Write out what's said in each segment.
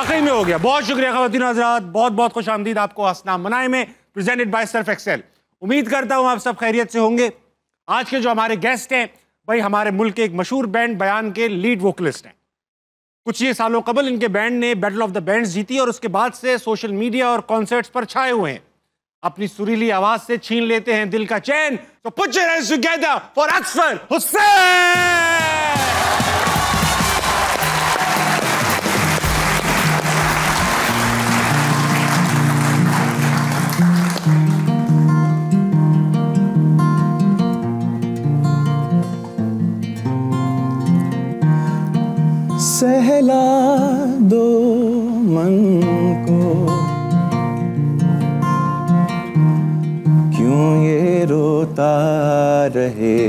वाकई में हो गया। बहुत शुक्रिया ख़वातीन हज़रात, बहुत बहुत खुश आमदीद आपको हंसना मनाए में, प्रेजेंटेड बाय सर्फ एक्सेल। उम्मीद करता हूँ आप सब खैरियत से होंगे। आज के जो हमारे गेस्ट हैं भाई हमारे मुल्क के एक मशहूर बैंड बयान के लीड वोकलिस्ट हैं। कुछ ये सालों कबल इनके बैंड ने बैटल ऑफ द बैंड्स जीती और उसके बाद से सोशल मीडिया और कॉन्सर्ट्स पर छाए हुए हैं। अपनी सुरीली आवाज से छीन लेते हैं दिल का चैन। तो put your hands together for अक्सर हुसैन। सहला दो मन को, क्यों ये रोता रहे,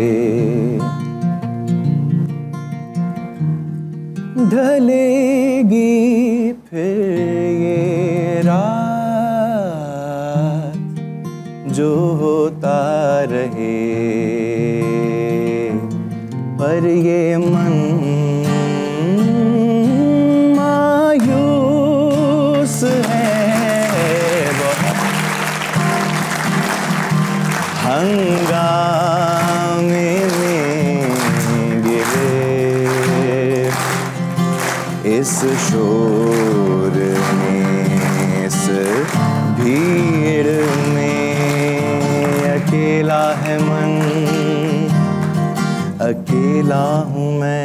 ढलेगी फिर ये रात जो होता रहे, पर ये मन हंगामे में गिरे, इस शोर में, इस भीड़ में अकेला है मन, अकेला हूँ मैं।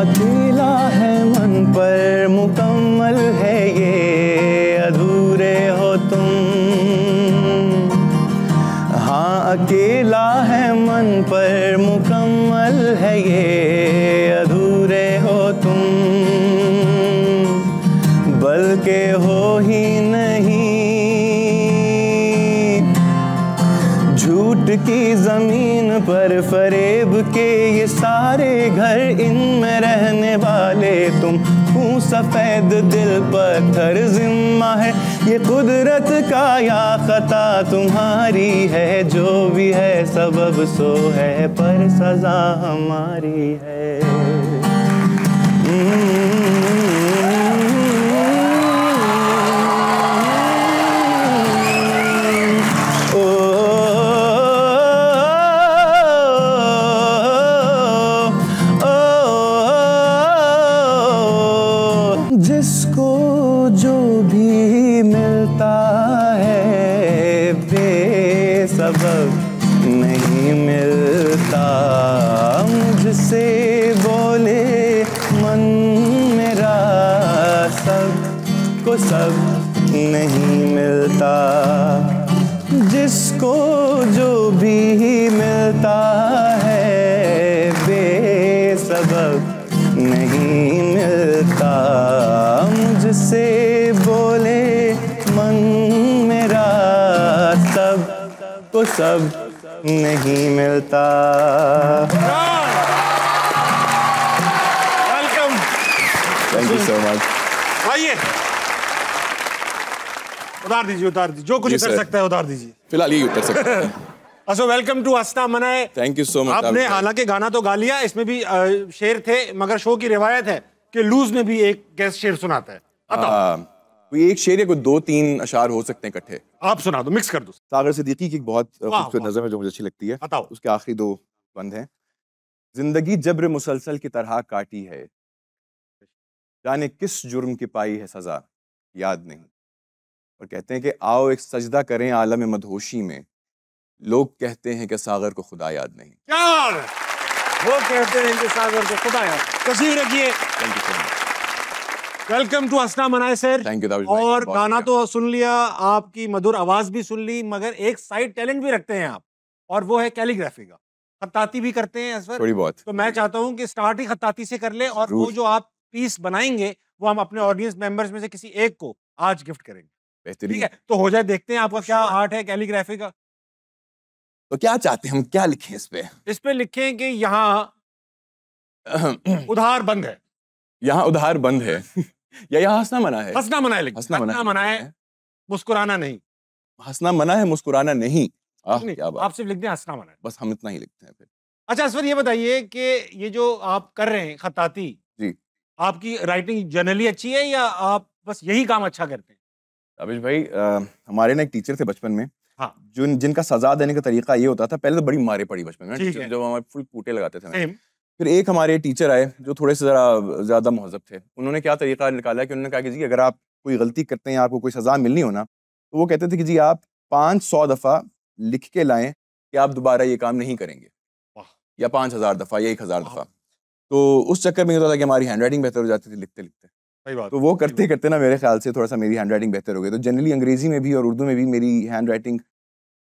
अकेला है मन पर मुकम्मल है ये, अधूरे हो तुम। हाँ अकेला है मन पर मुकम्मल है ये, अधूरे हो तुम, बल्कि हो ही नहीं। झूठ की जमीन पर फरेब के ये सारे घर, इनमें रहने वाले तुम। खून सफेद दिल पत्थर जिम्मा है ये कुदरत का या खता तुम्हारी है। जो भी है सबब सो है पर सजा हमारी है। जिसको जो भी मिलता है बेसबब नहीं मिलता, मुझसे बोले मन मेरा, सब को सब नहीं मिलता। जिसको जो भी मिलता है बेसबब नहीं मिलता, मुझसे बोले मन मेरा, सब को सब नहीं मिलता। Welcome, thank you so much. आइए उतार दीजिए, उतार दीजिए, जो कुछ कर सकता है उतार दीजिए। फिलहाल ये उतर सकता है। अच्छा, वेलकम टू हंसना मनाए। Thank you so much. आपने हालांकि गाना तो गा लिया, इसमें भी शेर थे, मगर शो की रिवायत है कि लूज में भी एक गेस्ट शेर सुनाता है। कोई एक शेर या कोई 2-3 अशार हो सकते हैं इकट्ठे। आप सुना दो, मिक्स कर दो। सागर सिद्दीकी की एक बहुत खूबसूरत नज़म है जो मुझे अच्छी लगती है। बताओ। उसके आखिरी 2 बंद हैं। जिंदगी जब्र मुसलसल की तरह काटी है, जाने किस जुर्म की पाई है सजा, याद नहीं। और कहते हैं कि आओ एक सजदा करें आलम मदहोशी में, लोग कहते हैं कि सागर को खुदा याद नहीं। यार वो कहते हैं कि सागर को खुदा याद। तशरीफ रखिए। Thank you so much. Welcome to हंसना मनाए सर। Thank you. और गाना तो सुन लिया, आपकी मधुर आवाज भी सुन ली, मगर एक साइड टैलेंट भी रखते हैं आप, और वो है कैलीग्राफी का। खत्ताती भी करते हैं सर थोड़ी बहुत। तो मैं चाहता हूँ कि स्टार्ट ही खत्ताती से कर ले, और वो जो आप पीस बनाएंगे वो हम अपने ऑडियंस मेंबर्स में से किसी एक को आज गिफ्ट करेंगे। बेहतरीन। ठीक है, तो हो जाए, देखते हैं आपका क्या आर्ट है कैलीग्राफी का। तो क्या चाहते हैं हम, क्या लिखें इस पे? इस पे लिखें कि यहाँ उधार बंद है। यहाँ उधार बंद है या यहाँ हंसना मना है? हंसना मना है, हंसना मना है, मुस्कुराना नहीं। हंसना मना है, मुस्कुराना नहीं। क्या बात। आप सिर्फ लिखते हैं हंसना मनाए, बस हम इतना ही लिखते हैं फिर। अच्छा असफर ये बताइए कि ये जो आप कर रहे हैं खत्ताती जी आपकी राइटिंग जनरली अच्छी है या आप बस यही काम अच्छा करते हैं? अभिश भाई, हमारे ना एक टीचर थे बचपन में, हाँ जिनका सजा देने का तरीका ये होता था, पहले तो बड़ी मारे पड़ी बचपन में ठीक टीचर, है। जब हमारे फुल कूटे लगाते थे हमें। सेम। फिर एक हमारे टीचर आए जो थोड़े से ज़रा ज़्यादा महज़ब थे। उन्होंने क्या तरीका निकाला कि उन्होंने कहा कि जी अगर आप कोई गलती करते हैं, आपको कोई सज़ा मिलनी हो ना, तो वो कहते थे कि जी आप 500 दफ़ा लिख के लाएं कि आप दोबारा ये काम नहीं करेंगे, वाह। या 5000 दफ़ा या 1000 दफ़ा। तो उस चक्कर में ये होता था कि हमारी हैंड राइटिंग बेहतर हो जाती थी लिखते लिखते। सही बात। तो वो करते करते ना मेरे ख्याल से थोड़ा सा मेरी हैंड राइटिंग बेहतर हो गई। तो जनरली अंग्रेजी में भी और उर्दू में भी मेरी हैंड राइटिंग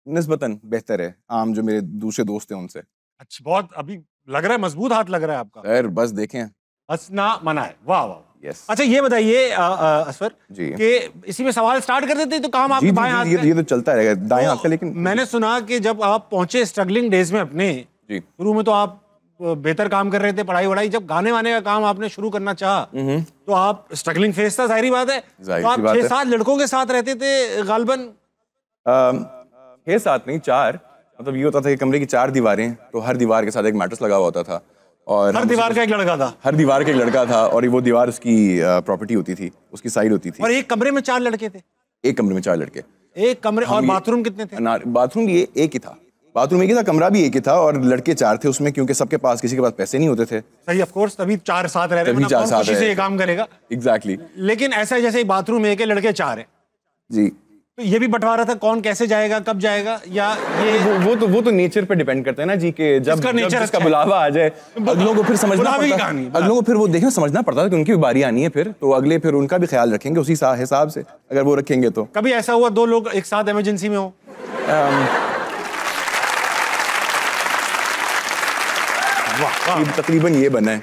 निस्बतन बेहतर है आम जो मेरे दूसरे दोस्त हैं उनसे। अच्छा, बहुत अभी लग रहा है मजबूत हाथ लग रहा है आपका। खैर बस देखें। हंसना मनाए, वाह वाह। यस अच्छा ये बताइए असफर जी कि इसी में सवाल स्टार्ट कर देते हैं, तो काम जी आपके जी बाएं हाथ जी, का ये तो चलता रहेगा दाएं तो हाथ का। लेकिन मैंने सुना कि जब आप पहुंचे स्ट्रगलिंग डेज में अपने, जी शुरू में तो आप बेहतर काम कर रहे थे, पढ़ाई वढ़ाई, जब गाने वाने का काम आपने शुरू करना चाहा तो आप स्ट्रगलिंग फेस था, जाहिर बात है। जाहिर तो आप सी बात है। 6-7 लड़कों के साथ रहते थे गालबन? 6-7 नहीं 4, मतलब ये होता था कि कमरे की 4 दीवारें, तो हर दीवार के साथ एक मैट्रेस लगा हुआ होता था और हर दीवार का एक लड़का था? हर दीवार का एक लड़का था और वो दीवार उसकी प्रॉपर्टी होती थी, उसकी साइड होती थी। और एक कमरे में 4 लड़के थे? एक कमरे में 4 लड़के। एक कमरे और बाथरूम कितने थे? बाथरूम भी एक ही था, बाथरूम एक ही था, कमरा भी एक ही था और लड़के 4 थे उसमें, क्योंकि सबके पास किसी के पास पैसे नहीं होते थे। सही, ऑफ कोर्स, तभी 4 साथ रह रहे हैं, तभी वरना 4 कौन साथ खुशी रह से रहे ये काम करेगा। एग्जैक्टली लेकिन ऐसा है जैसे बाथरूम एक है, लड़के 4 हैं, जी। तो ये भी बंटवारा था, कौन कैसे जाएगा, कब जाएगा, या ये वो तो नेचर पे डिपेंड करता है ना जी, कि जब इसका nature जिसका अच्छा है। बुलावा आ जाए अगलों को फिर समझना बुलावे की पड़ता कहानी, है, अगलों को फिर वो देखना समझना पड़ता है कि उनकी भी बारी आनी है, फिर तो अगले फिर उनका भी ख्याल रखेंगे उसी हिसाब से, अगर वो रखेंगे तो। कभी ऐसा हुआ 2 लोग एक साथ इमरजेंसी में हो? तकरीबन ये बना है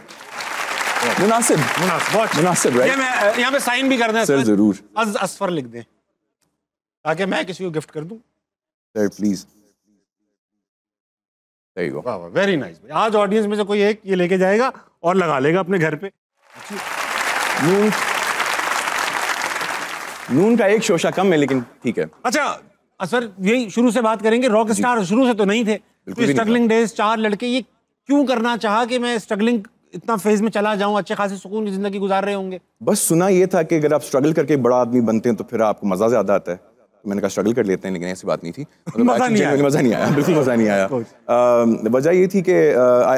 मुनासिब मुनासिब, राइट। ये मैं यहाँ पे साइन भी कर दें सर जरूर असफर लिख दें ताकि मैं किसी को गिफ्ट कर दूं। Sir please. There you go. वाह वाह, वेरी नाइस। आज ऑडियंस में से कोई एक ये लेके जाएगा और लगा लेगा अपने घर पे। नून का एक शोशा कम है, लेकिन ठीक है। अच्छा असफर, यही शुरू से बात करेंगे, रॉक स्टार शुरू से तो नहीं थे, तो स्ट्रगलिंग डेज 4 लड़के, ये क्यों करना चाहा कि मैं स्ट्रगलिंग इतना फेज में चला जाऊं, अच्छे खासे सुकून की जिंदगी गुजार रहे होंगे? बस सुना ये था कि अगर आप स्ट्रगल करके बड़ा आदमी बनते हैं तो फिर आपको मजा ज्यादा आता है, तो मैंने कहा स्ट्रगल कर लेते हैं, लेकिन ऐसी बात नहीं थी। मजा नहीं आया। मजा नहीं आया, बिल्कुल मजा नहीं आया। वजह ये थी कि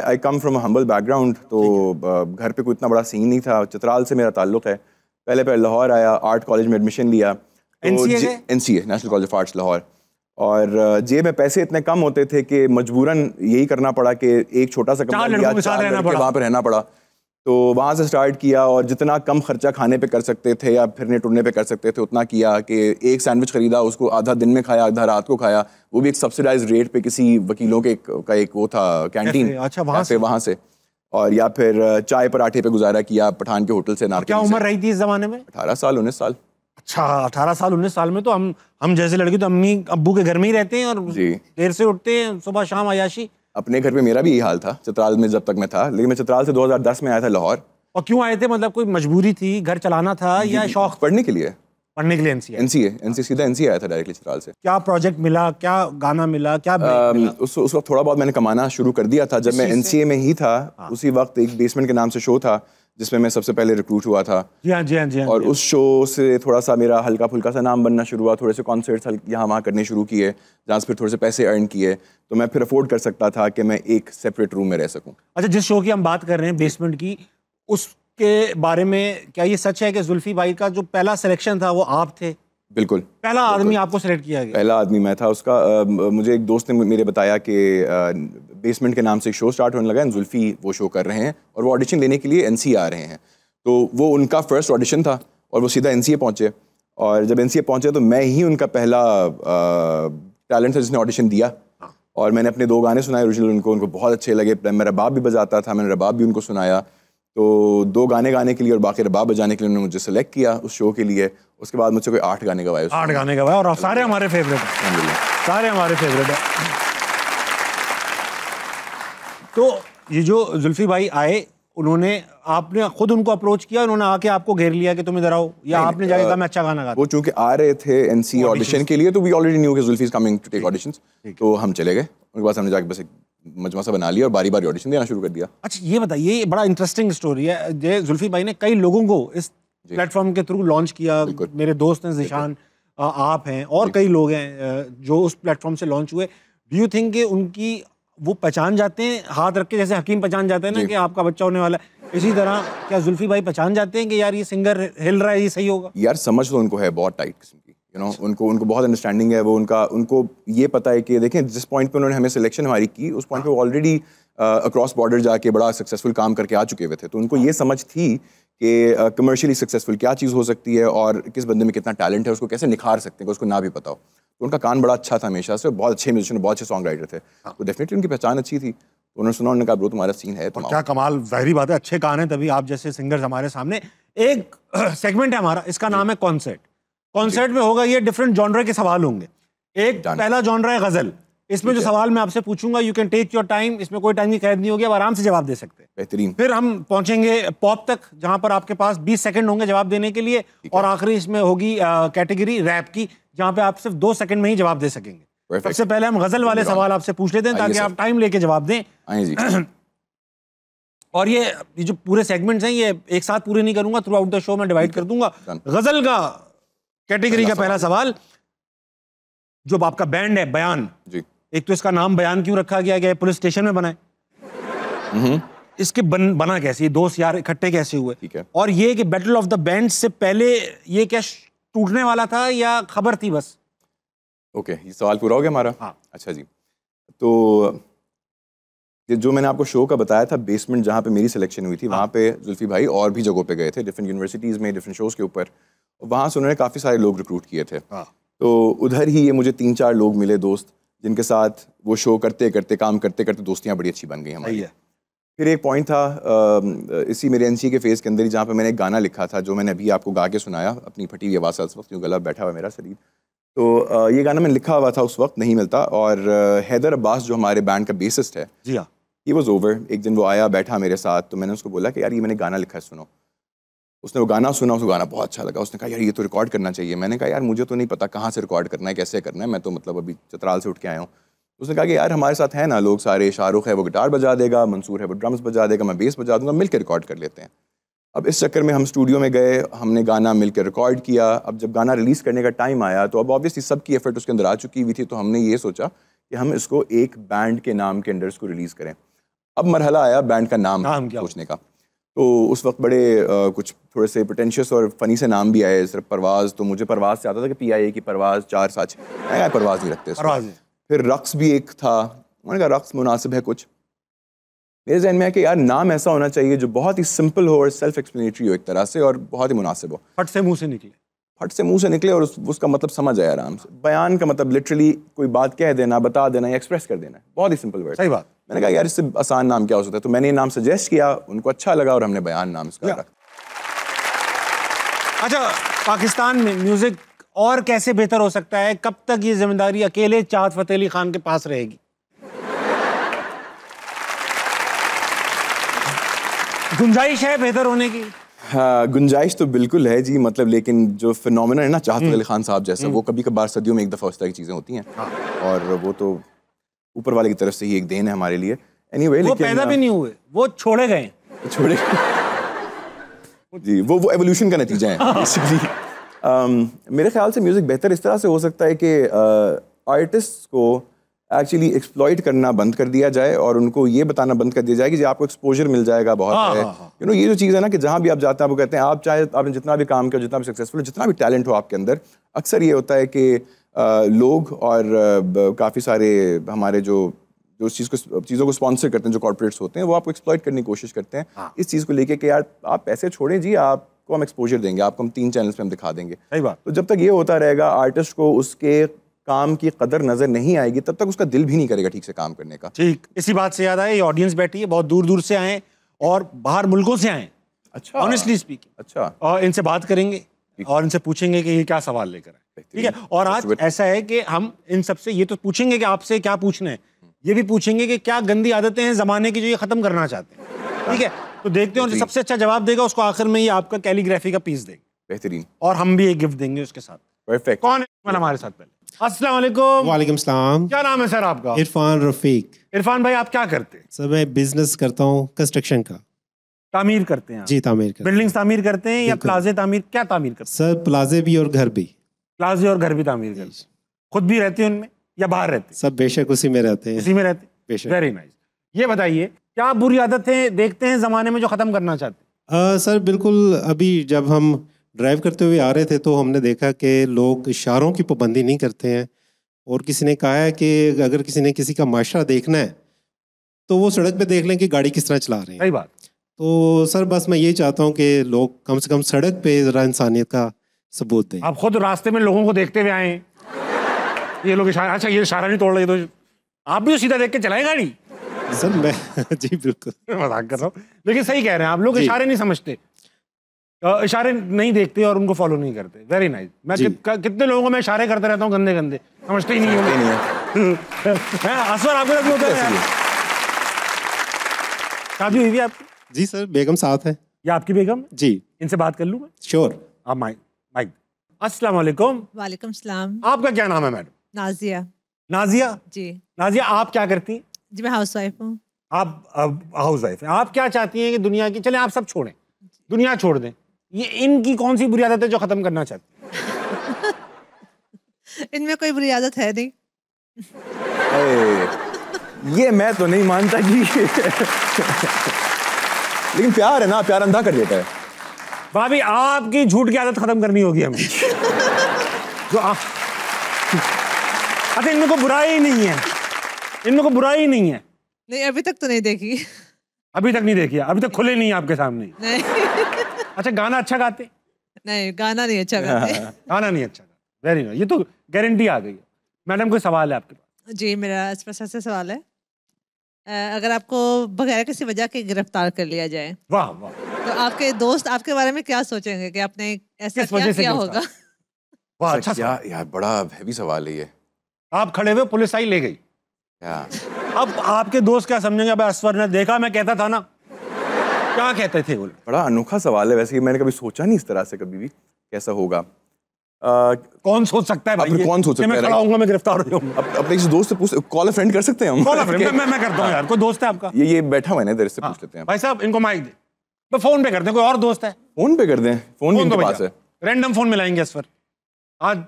आई कम फ्रॉम हम्बल बैकग्राउंड, तो घर पे कोई इतना बड़ा सीन नहीं था। चित्राल से मेरा ताल्लुक है, पहले लाहौर आया, आर्ट कॉलेज में एडमिशन लिया, NCA national college of arts Lahore, और जेब में पैसे इतने कम होते थे कि मजबूरन यही करना पड़ा कि एक छोटा सा कमरा लिया, 4 लड़के वहाँ पे रहना पड़ा। तो वहाँ से स्टार्ट किया और जितना कम खर्चा खाने पे कर सकते थे या फिरने टुरने पे कर सकते थे उतना किया, कि एक सैंडविच खरीदा, उसको आधा दिन में खाया, आधा रात को खाया, वो भी एक सब्सिडाइज रेट पे किसी वकीलों के का एक वो था कैंटीन। अच्छा, वहाँ से और या फिर चाय पराठे पे गुजारा किया पठान के होटल से। क्या उम्र रही थी इस जमाने में? 18 साल 19 साल। अच्छा, 18 साल 19 साल में तो हम जैसे लड़के तो अम्मी अब्बू के घर में ही रहते हैं और देर से उठते हैं, सुबह शाम अयाशी। अपने घर पे मेरा भी यही हाल था चित्राल में जब तक मैं था, लेकिन मैं चित्राल से 2010 में आया था लाहौर। और क्यों आए थे, मतलब कोई मजबूरी थी, घर चलाना था या शौक? पढ़ने के लिए। पढ़ने के लिए NCA सीधा NCA आया था डायरेक्टली चित्राल से। क्या प्रोजेक्ट मिला, क्या गाना मिला, क्या मिला? उस वक्त थोड़ा बहुत मैंने कमाना शुरू कर दिया था। जब मैं NCA में ही था उसी वक्त एक बेसमेंट के नाम से शो था जिसमें मैं सबसे पहले रिक्रूट हुआ था। जी हाँ। और उस शो से थोड़ा सा मेरा हल्का फुल्का सा नाम बनना शुरू हुआ, थोड़े से कॉन्सर्ट्स यहाँ वहाँ करने शुरू किए, जहाँ से फिर थोड़े से पैसे अर्न किए, तो मैं फिर अफोर्ड कर सकता था कि मैं एक सेपरेट रूम में रह सकूँ। अच्छा, जिस शो की हम बात कर रहे हैं बेसमेंट की, उसके बारे में क्या ये सच है कि जुल्फी भाई का जो पहला सिलेक्शन था वो आप थे? बिल्कुल, पहला आदमी आपको सिलेक्ट किया गया? पहला आदमी मैं था। उसका मुझे एक दोस्त ने मेरे बताया कि बेसमेंट के नाम से एक शो स्टार्ट होने लगा है, जुल्फी वो शो कर रहे हैं और वो ऑडिशन लेने के लिए NCA आ रहे हैं। तो वो उनका फर्स्ट ऑडिशन था और वो सीधा NCA पहुँचे, और जब NCA पहुँचे तो मैं ही उनका पहला टैलेंट था जिसने ऑडिशन दिया। और मैंने अपने 2 गाने सुनाए ओरिजिनल, उनको बहुत अच्छे लगे। मेरा रबाब भी बजाता था, मैंने रबाब भी उनको सुनाया। तो 2 गाने गाने के लिए और बाकी रबाब बजाने के लिए उन्होंने मुझे सेलेक्ट किया उस शो के लिए। उसके बाद मुझसे कोई 8 गाने गवाए। 8 गाने गवाए और सारे हमारे फेवरेट हैं, सारे हमारे फेवरेट हैं। तो ये जो जुल्फी भाई आए, उन्होंने, आपने खुद उनको अप्रोच किया, उन्होंने आके आपको घेर लिया कि तुम इधर आओ, या आपने जाके कहा मैं अच्छा गाना गाता? वो चूंकि आ रहे थे एनसी ऑडिशन के लिए, तो वी ऑलरेडी न्यू कि Zulfi is coming to take auditions, तो हम चले गए। उनके बाद हमने जाके बस एक मजमा सा बना लिया और बारी बारी ऑडिशन देना शुरू कर दिया। अच्छा ये बताइए, ये बड़ा इंटरेस्टिंग स्टोरी है। जे जुल्फी भाई ने कई लोगों को इस प्लेटफॉर्म के थ्रू लॉन्च किया। मेरे दोस्त हैं जिशान, आप हैं, और कई लोग हैं जो उस प्लेटफॉर्म से लॉन्च हुए। डू यू थिंक कि उनकी वो पहचान जाते हैं हाथ रख के, जैसे हकीम पहचान जाते हैं ना कि आपका बच्चा होने वाला है, इसी तरह क्या जुल्फी भाई पहचान जाते हैं कि यार ये सिंगर हिल रहा है, ये सही होगा? यार समझ तो उनको है बहुत टाइट किस्म की, यू नो, उनको बहुत अंडरस्टैंडिंग है। वो उनको ये पता है कि देखें जिस पॉइंट पे उन्होंने हमें सिलेक्शन हमारी की, उस पॉइंट पे वो ऑलरेडी अक्रॉस बॉर्डर जाके बड़ा सक्सेसफुल काम करके आ चुके हुए थे। तो उनको ये समझ थी कि कमर्शियली सक्सेसफुल क्या चीज़ हो सकती है और किस बंदे में कितना टैलेंट है, उसको कैसे निखार सकते हैं, उसको ना भी पता हो। तो उनका कान बड़ा अच्छा था हमेशा से, बहुत अच्छे म्यूजिशियन, बहुत अच्छे सॉन्ग राइटर थे। तो डेफिनेटली उनकी पहचान अच्छी थी। तो उन्होंने सुना, उन्होंने कहा ब्रो तुम्हारा सीन है। क्या कमाल, जाहिर बात है अच्छे कान है, तभी आप जैसे सिंगर्स हमारे सामने। एक सेगमेंट है हमारा, इसका नाम है कॉन्सर्ट। कॉन्सर्ट में होगा ये, डिफरेंट जॉनर के सवाल होंगे। एक पहला जॉनर है गजल। इसमें जो सवाल मैं आपसे पूछूंगा, you can take your time, इसमें कोई टाइम की कैद नहीं होगी, आप आराम से जवाब दे सकते हैं। बेहतरीन। फिर हम पहुंचेंगे पॉप तक, जहां पर आपके पास 20 सेकंड होंगे जवाब देने के लिए, और आखिरी इसमें होगी कैटेगरी रैप की, जहां पे आप सिर्फ 2 सेकंड में ही जवाब दे सकेंगे। सबसे पहले हम गजल वाले सवाल आपसे पूछ लेते हैं ताकि आप टाइम लेके जवाब दें। और ये जो पूरे सेगमेंट्स हैं ये एक साथ पूरे नहीं करूंगा, थ्रू आउट द शो में डिवाइड कर दूंगा। गजल का कैटेगरी का पहला सवाल, जो आपका बैंड है बयान जी, एक तो इसका नाम बयान क्यों रखा गया है, पुलिस स्टेशन में बना है, इसके बना कैसे, दोस्त यार इकट्ठे कैसे हुए? ठीक है। और ये कि बैटल ऑफ द बैंड से पहले ये क्या टूटने वाला था या खबर थी बस? ओके, ये सवाल पूरा हो गया हमारा। हाँ। अच्छा जी, तो ये जो मैंने आपको शो का बताया था, बेसमेंट जहाँ पे मेरी सिलेक्शन हुई थी, वहाँ पे जुल्फी भाई और भी जगहों पे गए थे, डिफरेंट यूनिवर्सिटीज़ में, डिफरेंट शोज़ के ऊपर। वहाँ से उन्होंने काफ़ी सारे लोग रिक्रूट किए थे। तो उधर ही ये मुझे 3-4 लोग मिले दोस्त, जिनके साथ वो शो करते करते, काम करते करते दोस्तियाँ बड़ी अच्छी बन गई हमारी। फिर एक पॉइंट था इसी मेरे एनसी के फेज़ के अंदर ही, जहाँ पे मैंने एक गाना लिखा था जो मैंने अभी आपको गा के सुनाया अपनी फटी हुई आवाज़ से, उस वक्त यूँ गला बैठा हुआ मेरा शरीर। तो ये गाना मैंने लिखा हुआ था, उस वक्त नहीं मिलता। और हैदर अब्बास जो हमारे बैंड का बेसिस्ट है, जी हाँ, ही वॉज ओवर। एक दिन वो आया, बैठा मेरे साथ, तो मैंने उसको बोला कि यार ये मैंने गाना लिखा है, सुनो। उसने वो गाना सुना, उसको गाना बहुत अच्छा लगा। उसने कहा यार ये तो रिकॉर्ड करना चाहिए। मैंने कहा यार मुझे तो नहीं पता कहाँ से रिकॉर्ड करना है, कैसे करना है, मैं तो मतलब अभी चतराल से उठ के आया हूँ। उसने कहा कि यार हमारे साथ है ना लोग सारे, शाहरुख है वो गिटार बजा देगा, मंसूर है वो ड्रम्स बजा देगा, मैं बेस बजा दूंगा, मिलकर रिकॉर्ड कर लेते हैं। अब इस चक्कर में हम स्टूडियो में गए, हमने गाना मिलकर रिकॉर्ड किया। अब जब गाना रिलीज़ करने का टाइम आया तो अब ऑब्वियसली सबकी एफर्ट उसके अंदर आ चुकी हुई थी, तो हमने ये सोचा कि हम इसको एक बैंड के नाम के अंदर इसको रिलीज़ करें। अब मरहला आया बैंड का नाम सोचने का। तो उस वक्त बड़े कुछ थोड़े से प्रिटेंशियस और फनी से नाम भी आए, सिर्फ परवाज़। तो मुझे परवाज़ से आता था कि PIA की परवाज़, 4 साच, परवाज़ नहीं रखते। फिर रक्स भी एक था, मैंने कहा रक्स मुनासिब है कुछ। मेरे जहन में है कि यार नाम ऐसा होना चाहिए जो बहुत ही सिंपल हो और सेल्फ एक्सप्लेनेटरी हो एक तरह से, और बहुत ही मुनासिब हो। फट से मुंह से निकले और उसका मतलब समझ आया आराम से। बयान का मतलब लिटरली कोई बात कह देना, बता देना या एक्सप्रेस कर देना, बहुत ही सिंपल वर्ड। सही बात। मैंने कहा यार इससे आसान नाम क्या हो सकता है, तो मैंने ये नाम सजेस्ट किया, उनको अच्छा लगा और हमने बयान नाम इसका रखा। अच्छा, पाकिस्तान में म्यूजिक और कैसे बेहतर हो सकता है? कब तक ये जिम्मेदारी अकेले चाहत फतेह अली खान के पास रहेगी? गुंजाइश है बेहतर होने की? हाँ, गुंजाइश तो बिल्कुल है जी, मतलब लेकिन जो फिनोमेना है ना चाहत फतेह अली खान साहब जैसा, वो कभी कभार सदियों में एक दफ़ा उस तरह की चीज़ें होती हैं। और वो तो ऊपर वाले की तरफ से ही एक देन है हमारे लिए। Anyway, वो पैदा भी नहीं हुए, वो छोड़े गए जी, वो एवोल्यूशन का नतीजा है बेसिकली। मेरे ख्याल से म्यूज़िक बेहतर इस तरह से हो सकता है कि आर्टिस्ट को एक्चुअली एक्सप्लॉइट करना बंद कर दिया जाए और उनको ये बताना बंद कर दिया जाए कि आपको एक्सपोजर मिल जाएगा बहुत है। यू नो, ये जो चीज़ है ना कि जहाँ भी आप जाते हैं आपको कहते हैं आप चाहे आपने जितना भी काम किया, जितना भी सक्सेसफुल, जितना भी टैलेंट हो आपके अंदर, अक्सर ये होता है कि लोग और काफ़ी सारे हमारे जो चीज़ों को स्पॉन्सर करते हैं, जो कॉर्पोरेट्स होते हैं, वो आपको एक्सप्लॉइट करने की कोशिश करते हैं इस चीज़ को लेके कि यार आप पैसे छोड़ें जी, आपको हम एक्सपोजर देंगे, आपको हम 3 चैनल्स पे हम दिखा देंगे। सही बात। तो जब तक ये होता रहेगा, आर्टिस्ट को उसके काम की कदर नजर नहीं आएगी, तब तक उसका दिल भी नहीं करेगा ठीक से काम करने का। ठीक, इसी बात से याद आया, ये ऑडियंस बैठी है, बहुत दूर दूर से आए और बाहर मुल्कों से आए। अच्छा, ऑनेस्टली स्पीकिंग। अच्छा, और इनसे बात करेंगे और इनसे पूछेंगे कि ये क्या सवाल लेकर आए। ठीक है, और आज ऐसा है कि हम इन सबसे ये तो पूछेंगे कि आपसे क्या पूछना है, ये भी पूछेंगे कि क्या गंदी आदतें हैं जमाने की जो ये खत्म करना चाहते हैं। ठीक है, तो देखते हैं, और जो सबसे अच्छा जवाब देगा उसको आखिर में ये आपका कैलीग्राफी का पीस देंगे। बेहतरीन। और हम भी एक गिफ्ट देंगे उसके साथ। परफेक्ट। कौन है हमारे साथ? पहले अस्सलाम वालेकुम। वालेकुम सलाम। क्या नाम है सर आपका? इरफान रफीक। इरफान भाई, आप क्या करते हैं? सर मैं बिजनेस करता हूँ कंस्ट्रक्शन का। तामीर करते हैं आप? जी तामीर करता हूँ। बिल्डिंग्स तामीर करते हैं या प्लाजे तामीर? क्या तामीर करते हैं? सर प्लाजे भी और घर भी। प्लाजे और घर भी तामीर करते हैं। खुद भी रहते हैं उनमें या बाहर रहते हैं? सब बेशक उसी में रहते हैं। इसी में रहते हैं। बेशक। Very nice. ये बताइए, क्या बुरी आदतें देखते हैं जमाने में जो खत्म करना चाहते हैं? सर बिल्कुल, अभी जब हम ड्राइव करते हुए आ रहे थे तो हमने देखा कि लोग इशारों की पाबंदी नहीं करते हैं, और किसी ने कहा है कि अगर किसी ने किसी का माशरा देखना है तो वो सड़क पे देख लें कि गाड़ी किस तरह चला रहे हैं। सही बात। तो सर बस मैं यही चाहता हूँ कि लोग कम से कम सड़क पे ज़रा इंसानियत का सबूत दें। आप खुद रास्ते में लोगों को देखते हुए आए हैं, ये लोग इशारा, अच्छा ये इशारा नहीं तोड़ रहे तो आप भी सीधा देख के चलाए गाड़ी? सर मैं जी बिल्कुल मजाक कर रहा हूँ, लेकिन सही कह रहे हैं आप, लोग इशारे नहीं समझते, इशारे नहीं देखते और उनको फॉलो नहीं करते। Very nice. मैं कितने लोगों को मैं इशारे करते रहता हूँ गंदे गंदे, समझते ही नहीं है। असर आपके साथ होता है? शादी हुई भी आपकी? जी सर, बेगम साथ है। या आपकी बेगम? जी। इनसे बात कर लूँ मैं? श्योर। आप माइक। अस्सलाम वालेकुम। वालेकुम सलाम। आपका क्या नाम है मैडम? नाजिया। नाजिया जी। नाजिया, आप क्या करती हैं? जी मैं हाउस वाइफ हूँ। आप हाउस वाइफ हैं। आप क्या चाहती हैं कि दुनिया की, चलें आप सब छोड़ें, दुनिया छोड़ दें, ये इनकी कौन सी बुरी आदत है जो खत्म करना चाहती हैं? इनमें कोई बुरी आदत है नहीं। ये मैं तो नहीं मानता जी। लेकिन प्यार है ना, प्यार अंधा कर देता है। भाभी, आपकी झूठ की आदत खत्म करनी होगी हमें। जो अच्छा, इनमें कोई बुराई ही नहीं है, इनमें कोई बुराई ही नहीं है। नहीं, अभी तक तो नहीं देखी। अभी तक नहीं देखी? अभी तक खुले नहीं है आपके सामने? नहीं। अच्छा, गाना अच्छा गाते? नहीं, गाना नहीं अच्छा गाते। गाना नहीं अच्छा गाते। वेरी नाइस, ये तो गारंटी आ गई है। मैडम, कोई सवाल है आपके पास? जी, मेरा इस पर से सवाल है। अगर आपको बगैर किसी वजह के गिरफ्तार कर लिया जाए, वाह वाह, तो आपके दोस्त आपके बारे में क्या सोचेंगे कि आपने ऐसा क्या किया होगा? वाह, अच्छा यार बड़ा हैवी सवाल है ये। आप खड़े हुए, पुलिस आई, ले गई, अब आपके दोस्त क्या समझेंगे? अब असवर ने देखा, मैं कहता था ना, क्या कहते थे वो? बड़ा अनोखा सवाल है वैसे, मैंने कभी सोचा नहीं इस तरह से कभी भी कैसा होगा। कौन सोच सकता है भाई? कौन सोच सकता है? मैं खड़ा होऊंगा, मैं गिरफ्तार हो जाऊंगा। अपने किसी दोस्त से पूछ, कॉल अ फ्रेंड कर सकते हैं हम? कॉल अ फ्रेंड मैं करता हूँ यार। कोई दोस्त है आपका? ये बैठा हुआ है ना इधर, इससे पूछ लेते हैं। भाई साहब, इनको माइक दे, फोन पे करते हैं। कोई और दोस्त है? फोन पे कर दें, फोन भी इनके पास है। रैंडम फोन मिलाएंगे असफर, आज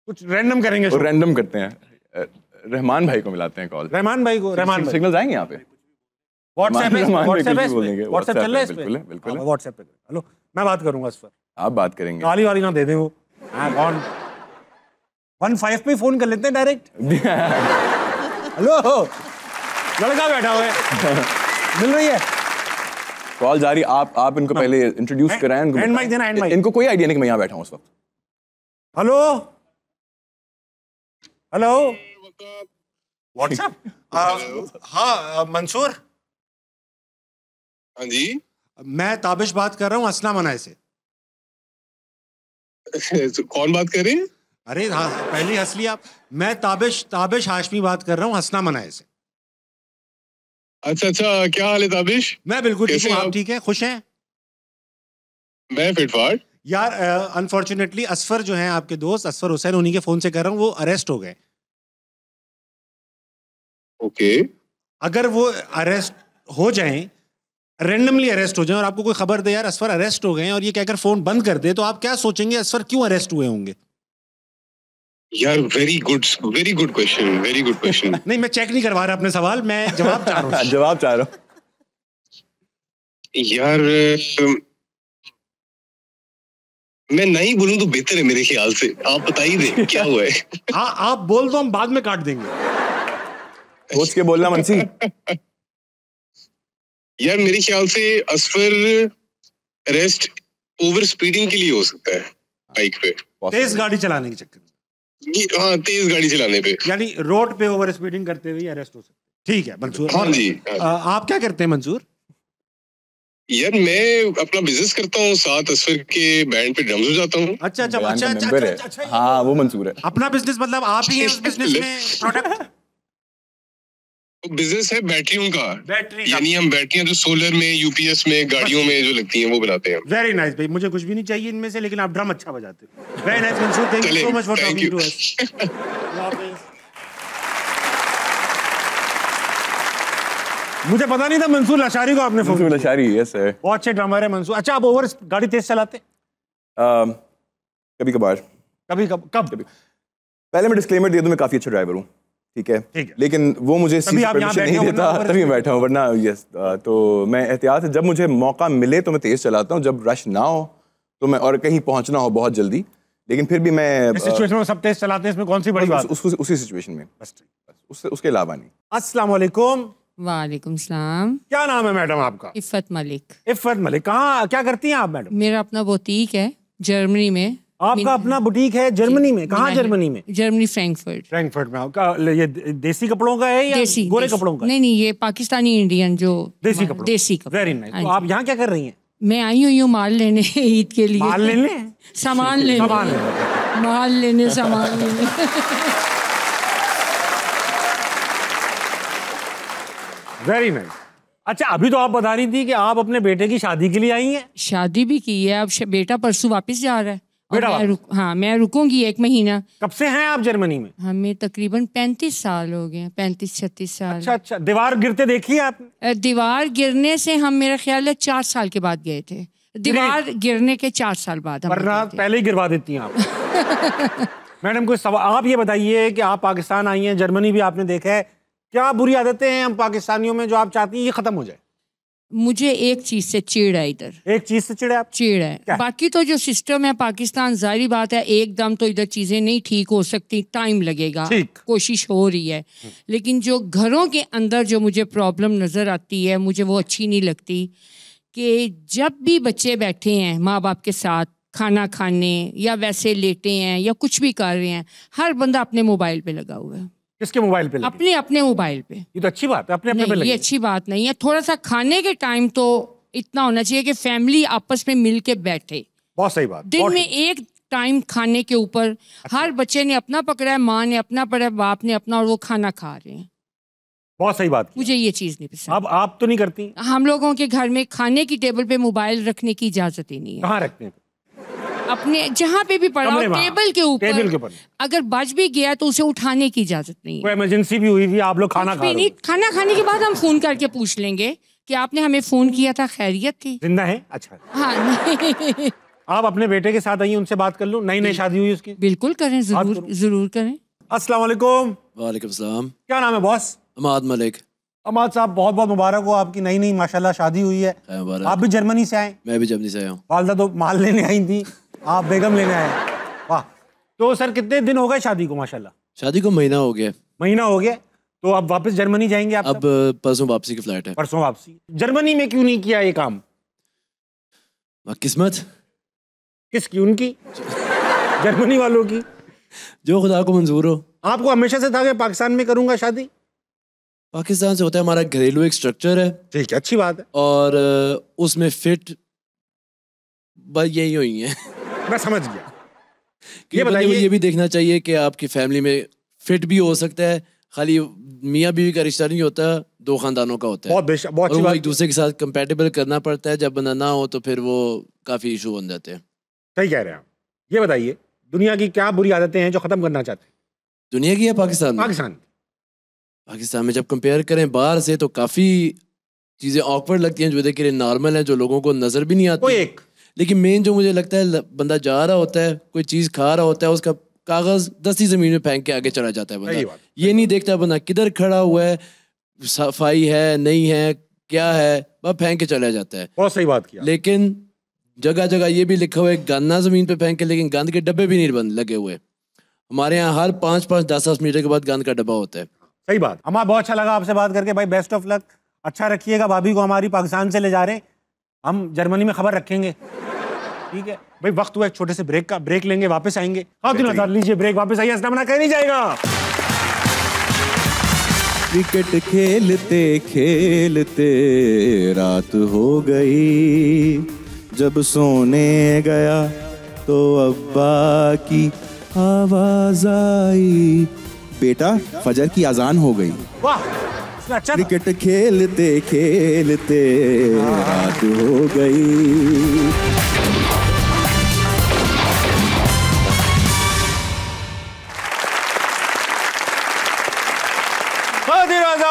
कुछ रैंडम करेंगे। रैंडम करते हैं, रहमान भाई को मिलाते हैं कॉल। रहमान भाई को? रहमान भाई सिग्नल आएंगे यहाँ पे? व्हाट्सएप चल रहा है इस पे? बिल्कुल व्हाट्सएप पे। हेलो, मैं बात करूंगा असफर। आप बात करेंगे? गाली वाली ना दे दें वो। कौन? 15 पे फोन कर लेते हैं डायरेक्ट। हेलो, लड़का बैठा हुआ है, मिल रही है कॉल जारी। आप इनको पहले इंट्रोड्यूस कराएं। हैंड माइक देना, हैंड माइक। इनको कोई आइडिया नहीं कि मैं यहाँ बैठा हूँ उस वक्त। Hello hello, WhatsApp. हाँ मंसूर। हाँ जी। मैं ताबिश बात कर रहा हूँ असना मनाए से। कौन बात कर रहे हैं? अरे हाँ, पहले हंस लिया आप। मैं ताबिश हाशमी बात कर रहा हूँ हसना मनाए से। अच्छा, क्या हाल है ताबिश? मैं बिल्कुल ठीक हूँ, आप ठीक हैं? खुश हैं? मैं फिटफाट। यार अनफॉर्चुनेटली असफर जो हैं आपके दोस्त, असफर हुसैन, उन्हीं के फोन से कर रहा हूँ, वो अरेस्ट हो गए। ओके। अगर वो अरेस्ट हो जाएं, रैंडमली अरेस्ट हो जाएं, और आपको कोई खबर दे यार असफर अरेस्ट हो गए हैं, और ये कहकर फोन बंद कर दे, तो आप क्या सोचेंगे? असफर क्यों अरेस्ट हुए होंगे? यार very good question, very good question. नहीं, मैं चेक नहीं करवा रहा अपने सवाल, मैं जवाब चाह रहा हूँ। जवाब चाह रहा हूँ यार। मैं नहीं बोलूं तो बेहतर है मेरे ख्याल से। आप बता ही दें क्या हुआ है। आप बोल दो, हम बाद में काट देंगे। सोच के बोलना मनसी। यार मेरे ख्याल से असफर अरेस्ट ओवर स्पीडिंग के लिए हो सकता है, बाइक पे तेज गाड़ी चलाने के चक्कर में। हाँ, तेज गाड़ी चलाने पे, यानी रोड पे ओवर स्पीडिंग करते हुए अरेस्ट हो सकते हैं। ठीक है मंसूर। हाँ जी। आप क्या करते हैं मंसूर? यार मैं अपना बिजनेस करता हूँ, साथ असफर के बैंड पे ड्रम्स हो जाता हूँ। अच्छा। हाँ, वो मंसूर है। अपना बिजनेस मतलब आप ही हैं उस बिजनेस में प्रोडक्ट? बिजनेस है बैटरियों का। बैटरी यानी हम बैटरियां जो सोलर में, यूपीएस में, गाड़ियों में जो लगती हैं वो बनाते हैं। वेरी नाइस भाई, मुझे कुछ भी नहीं चाहिए इनमें से, लेकिन आप ड्रम अच्छा बजाते हो। Very nice Mansoor, thank you so much for talking to us. मुझे पता नहीं था मंसूर लशारी को आपने phone Mansoor Lashari, yes sir. बहुत अच्छे ड्रामर है मंसूर। अच्छा, आप ओवर गाड़ी तेज चलाते? कभी कभार। कब? पहले मैं डिस्क्लेमर दे दूं, मैं काफी अच्छा ड्राइवर हूँ, ठीक है, लेकिन वो मुझे इस चीज़ की परमिशन नहीं देता, तभी मैं बैठा हूँ, वरना यस। तो मैं एहतियात से, जब मुझे मौका मिले तो मैं तेज चलाता हूँ, जब रश ना हो तो मैं, और कहीं पहुंचना हो बहुत जल्दी, लेकिन फिर भी मैं इस सिचुएशन में सब तेज चलाते हैं, इसमें कौन सी बड़ी बात? उसी सिचुएशन में बस, उसके अलावा नहीं। अस्सलाम वालेकुम। वालेकुम सलाम। क्या नाम है मैडम आपका? इफ़त मलिक। इफ़त मलिक, कहाँ क्या करती हैं आप मैडम? मेरा अपना बुटीक है जर्मनी में। आपका अपना बुटीक है जर्मनी में? कहाँ जर्मनी में? जर्मनी, फ्रैंकफर्ट में। आपका ये देसी कपड़ों का है या गोरे कपड़ों का? नहीं, ये पाकिस्तानी इंडियन जो देसी कपड़े। Very nice. तो आप यहाँ क्या कर रही हैं? मैं आई हुई हूँ माल लेने ईद के लिए। माल लेने? सामान लेने। माल लेने, सामान लेने। Very nice. अच्छा, अभी तो आप बता रही थी कि आप अपने बेटे की शादी के लिए आई हैं। शादी भी की है, अब बेटा परसों वापस जा रहा है। बेटा मैं रुकूंगी 1 महीना। कब से हैं आप जर्मनी में? हमें तकरीबन 35 साल हो गए, 35-36 साल। अच्छा, दीवार गिरते देखी है आपने? दीवार गिरने से हम, मेरा ख्याल है 4 साल के बाद गए थे। दीवार गिरने के 4 साल बाद हम। वरना पहले ही गिरवा देती हैं आप। मैडम, कोई सवाल? आप ये बताइए कि आप पाकिस्तान आई हैं, जर्मनी भी आपने देखा है, क्या बुरी आदतें हैं हम पाकिस्तानियों में जो आप चाहती हैं ये खत्म हो जाए? मुझे एक चीज से चिढ़ है इधर। एक चीज से चिढ़ है आप? चिढ़ है। बाकी तो जो सिस्टम है पाकिस्तान, जाहिर बात है एकदम तो इधर चीजें नहीं ठीक हो सकती, टाइम लगेगा, कोशिश हो रही है। लेकिन जो घरों के अंदर जो मुझे प्रॉब्लम नजर आती है, मुझे वो अच्छी नहीं लगती। कि जब भी बच्चे बैठे हैं माँ बाप के साथ खाना खाने, या वैसे लेटे हैं या कुछ भी कर रहे हैं, हर बंदा अपने मोबाइल पे लगा हुआ है। किसके मोबाइल पे? अपने मोबाइल पे। ये तो अच्छी बात है, अपने पे लगे। ये अच्छी बात नहीं है। थोड़ा सा खाने के टाइम तो इतना होना चाहिए कि फैमिली आपस में मिल के बैठे। बहुत सही बात। दिन में एक टाइम खाने के ऊपर हर बच्चे ने अपना पकड़ा है, माँ ने अपना पकड़ा है, बाप ने अपना, और वो खाना खा रहे हैं। बहुत सही बात। मुझे ये चीज नहीं पसंद। अब आप तो नहीं करती? हम लोगों के घर में खाने की टेबल पे मोबाइल रखने की इजाजत ही नहीं है। कहाँ रखते हैं? अपने जहाँ पे भी पड़ा हो, टेबल के ऊपर। अगर बच भी गया तो उसे उठाने की इजाजत नहीं है। कोई इमरजेंसी भी हुई थी, आप लोग खाना खा रहे हो, खाना खाने के बाद हम फोन करके पूछ लेंगे कि आपने हमें फोन किया था, खैरियत थी, जिंदा है? अच्छा। हाँ। आप अपने बेटे के साथ आइए, उनसे बात कर लूं। नई शादी हुई उसकी? बिल्कुल करें, जरूर करें। अस्सलाम वालेकुम। वालेकुम सलाम। क्या नाम है बॉस? अमाद मलिक। अमाद साहब, बहुत बहुत मुबारक हो, आपकी नई माशाल्लाह शादी हुई है। आप भी जर्मनी से आए? मैं भी जर्मनी से आया हूँ। वालदा तो माल लेने आई थी, आप बेगम लेने आए। वाह। तो सर कितने दिन हो गए शादी को? माशाल्लाह शादी को महीना हो गया। महीना हो गया। तो अब वापस जर्मनी जाएंगे आप? अब परसों वापसी की फ्लाइट है। परसों वापसी। जर्मनी में क्यों नहीं किया ये काम? किस्मत। किसकी? उनकी? जर्मनी वालों की? जो खुदा को मंजूर हो। आपको हमेशा से था कि पाकिस्तान में करूंगा शादी? पाकिस्तान से होता है, हमारा घरेलू एक स्ट्रक्चर है। ठीक है, अच्छी बात है। और उसमें फिट बस यही हुई है। मैं समझ गया। ये बताइए, ये भी देखना चाहिए कि आपकी फैमिली में फिट भी हो सकता है, खाली मियाँ बीवी का रिश्ता नहीं होता, 2 खानदानों का होता है। बहुत और वो एक दूसरे के साथ कंपैटिबल करना पड़ता है। जब बंदा ना हो तो फिर वो काफी इशू बन जाते हैं। सही कह रहे हैं आप। ये बताइए, दुनिया की क्या बुरी आदतें हैं जो खत्म करना चाहते हैं? दुनिया की या पाकिस्तान में? पाकिस्तान में जब कंपेयर करें बाहर से तो काफी चीजें ऑकवर्ड लगती हैं, जो देखिए नॉर्मल है, जो लोगों को नजर भी नहीं आती। लेकिन मेन जो मुझे लगता है, बंदा जा रहा होता है, कोई चीज खा रहा होता है, उसका कागज 10 जमीन में फेंक के आगे चला जाता है बंदा। ये नहीं देखता बंदा किधर खड़ा हुआ है, सफाई है नहीं है, क्या है, बस फेंक के चला जाता है। बहुत सही बात किया। लेकिन जगह जगह ये भी लिखा हुआ है गंदा जमीन पे फेंक के, लेकिन गंद के डब्बे भी नहीं बंद लगे हुए। हमारे यहाँ हर 5-5, 10-10 मीटर के बाद गंद का डब्बा होता है। सही बात। हमारा बहुत अच्छा लगा आपसे बात करके भाई। बेस्ट ऑफ लक, अच्छा रखिएगा। भाभी को हमारी पाकिस्तान से ले जा रहे, हम जर्मनी में खबर रखेंगे। ठीक है भाई, वक्त हुआ एक छोटे से ब्रेक का। ब्रेक लेंगे, वापस आएंगे। हाँ, लीजिए ब्रेक, वापस आइए। असलम कहीं नहीं जाएगा। क्रिकेट खेलते खेलते रात हो गई, जब सोने गया तो अब्बा की आवाज आई, बेटा फजर की अजान हो गई। वाह, अच्छा क्रिकेट खेलते खेलते रात हो गई।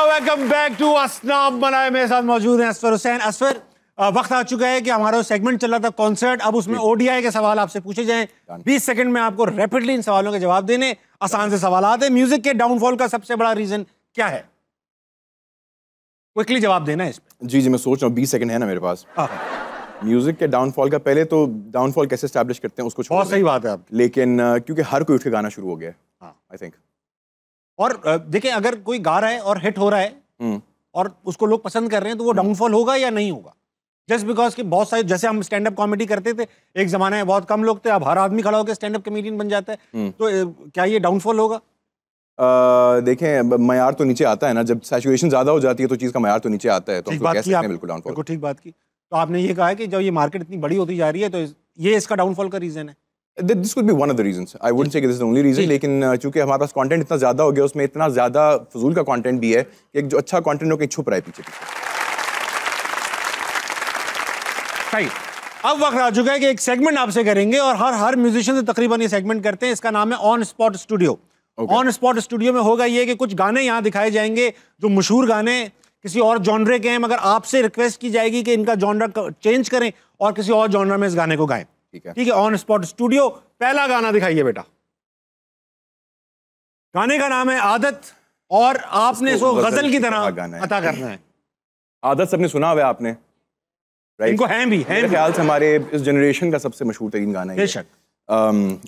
वेलकम बैक टू असनाम मनाए। मेरे साथ मौजूद हैं असफर हुसैन। असफर, वक्त आ चुका है कि हमारा सेगमेंट चल रहा था कॉन्सर्ट, अब उसमें ओडीआई के सवाल आपसे पूछे जाएं। 20 सेकंड में आपको रैपिडली इन सवालों के जवाब देने। आसान से सवाल आते हैं। म्यूजिक के डाउनफॉल का सबसे बड़ा रीजन क्या है? क्विकली जवाब देना है इस पे। जी मैं सोच रहा हूँ 20 सेकंड है ना मेरे पास। म्यूजिक के डाउनफॉल का पहले तो डाउनफॉल कैसे एस्टैब्लिश करते हैं उसको छोड़ बहुत सही बात है आप। लेकिन क्योंकि हर कोई उठ के गाना शुरू हो गया है आई थिंक। और देखिए अगर कोई गा रहा है और हिट हो रहा है और उसको लोग पसंद कर रहे हैं तो वो डाउनफॉल होगा या नहीं होगा? जस्ट बिकॉज कि बहुत सारे, जैसे हम स्टैंड अप कॉमेडी करते थे एक जमाने में, बहुत कम लोग थे, अब हर आदमी खड़ा होकर स्टैंड अप कॉमेडियन बन जाता है, तो क्या ये डाउनफॉल होगा? देखें मयार तो नीचे आता है ना, जब सैचुरेशन ज्यादा हो जाती है तो चीज का मयार तो नीचे आता है, तो हम कह सकते हैं बिल्कुल डाउनफॉल। बिल्कुल ठीक बात की। तो आपने ये कहा है कि जब ये मार्केट इतनी बड़ी होती जा रही है तो ये इसका डाउनफॉल का रीजन है। This could be one of the reasons. I wouldn't say this is the only reason, लेकिन चूंकि हमारे पास कंटेंट इतना ज्यादा हो गया, उसमें इतना ज्यादा फजूल का कंटेंट भी है कि एक जो अच्छा कंटेंट हो कहीं छुप रहा है पीछे पीछे। सही। अब वक्त आ चुका है कि एक सेगमेंट आपसे करेंगे और हर म्यूजिशियन से तकरीबन ये सेगमेंट करते हैं। इसका नाम है on spot studio. On spot studio में होगा ये कि कुछ गाने यहाँ दिखाए जाएंगे जो मशहूर गाने किसी और जॉनरे के हैं, मगर आपसे रिक्वेस्ट की जाएगी कि इनका जॉनरा चेंज करें और किसी और जॉनरा में इस गाने को गाएं। ठीक है, ऑन स्पॉट स्टूडियो। पहला गाना दिखाइए बेटा। गाने का नाम है आदत और आपने इसको गजल की तरह अता करना है। आदत सबने सुना हुआ है आपने, राइट? इनको हैं भी, मेरे ख्याल से हमारे इस जनरेशन का सबसे मशहूर तरीन गाना है बेशक।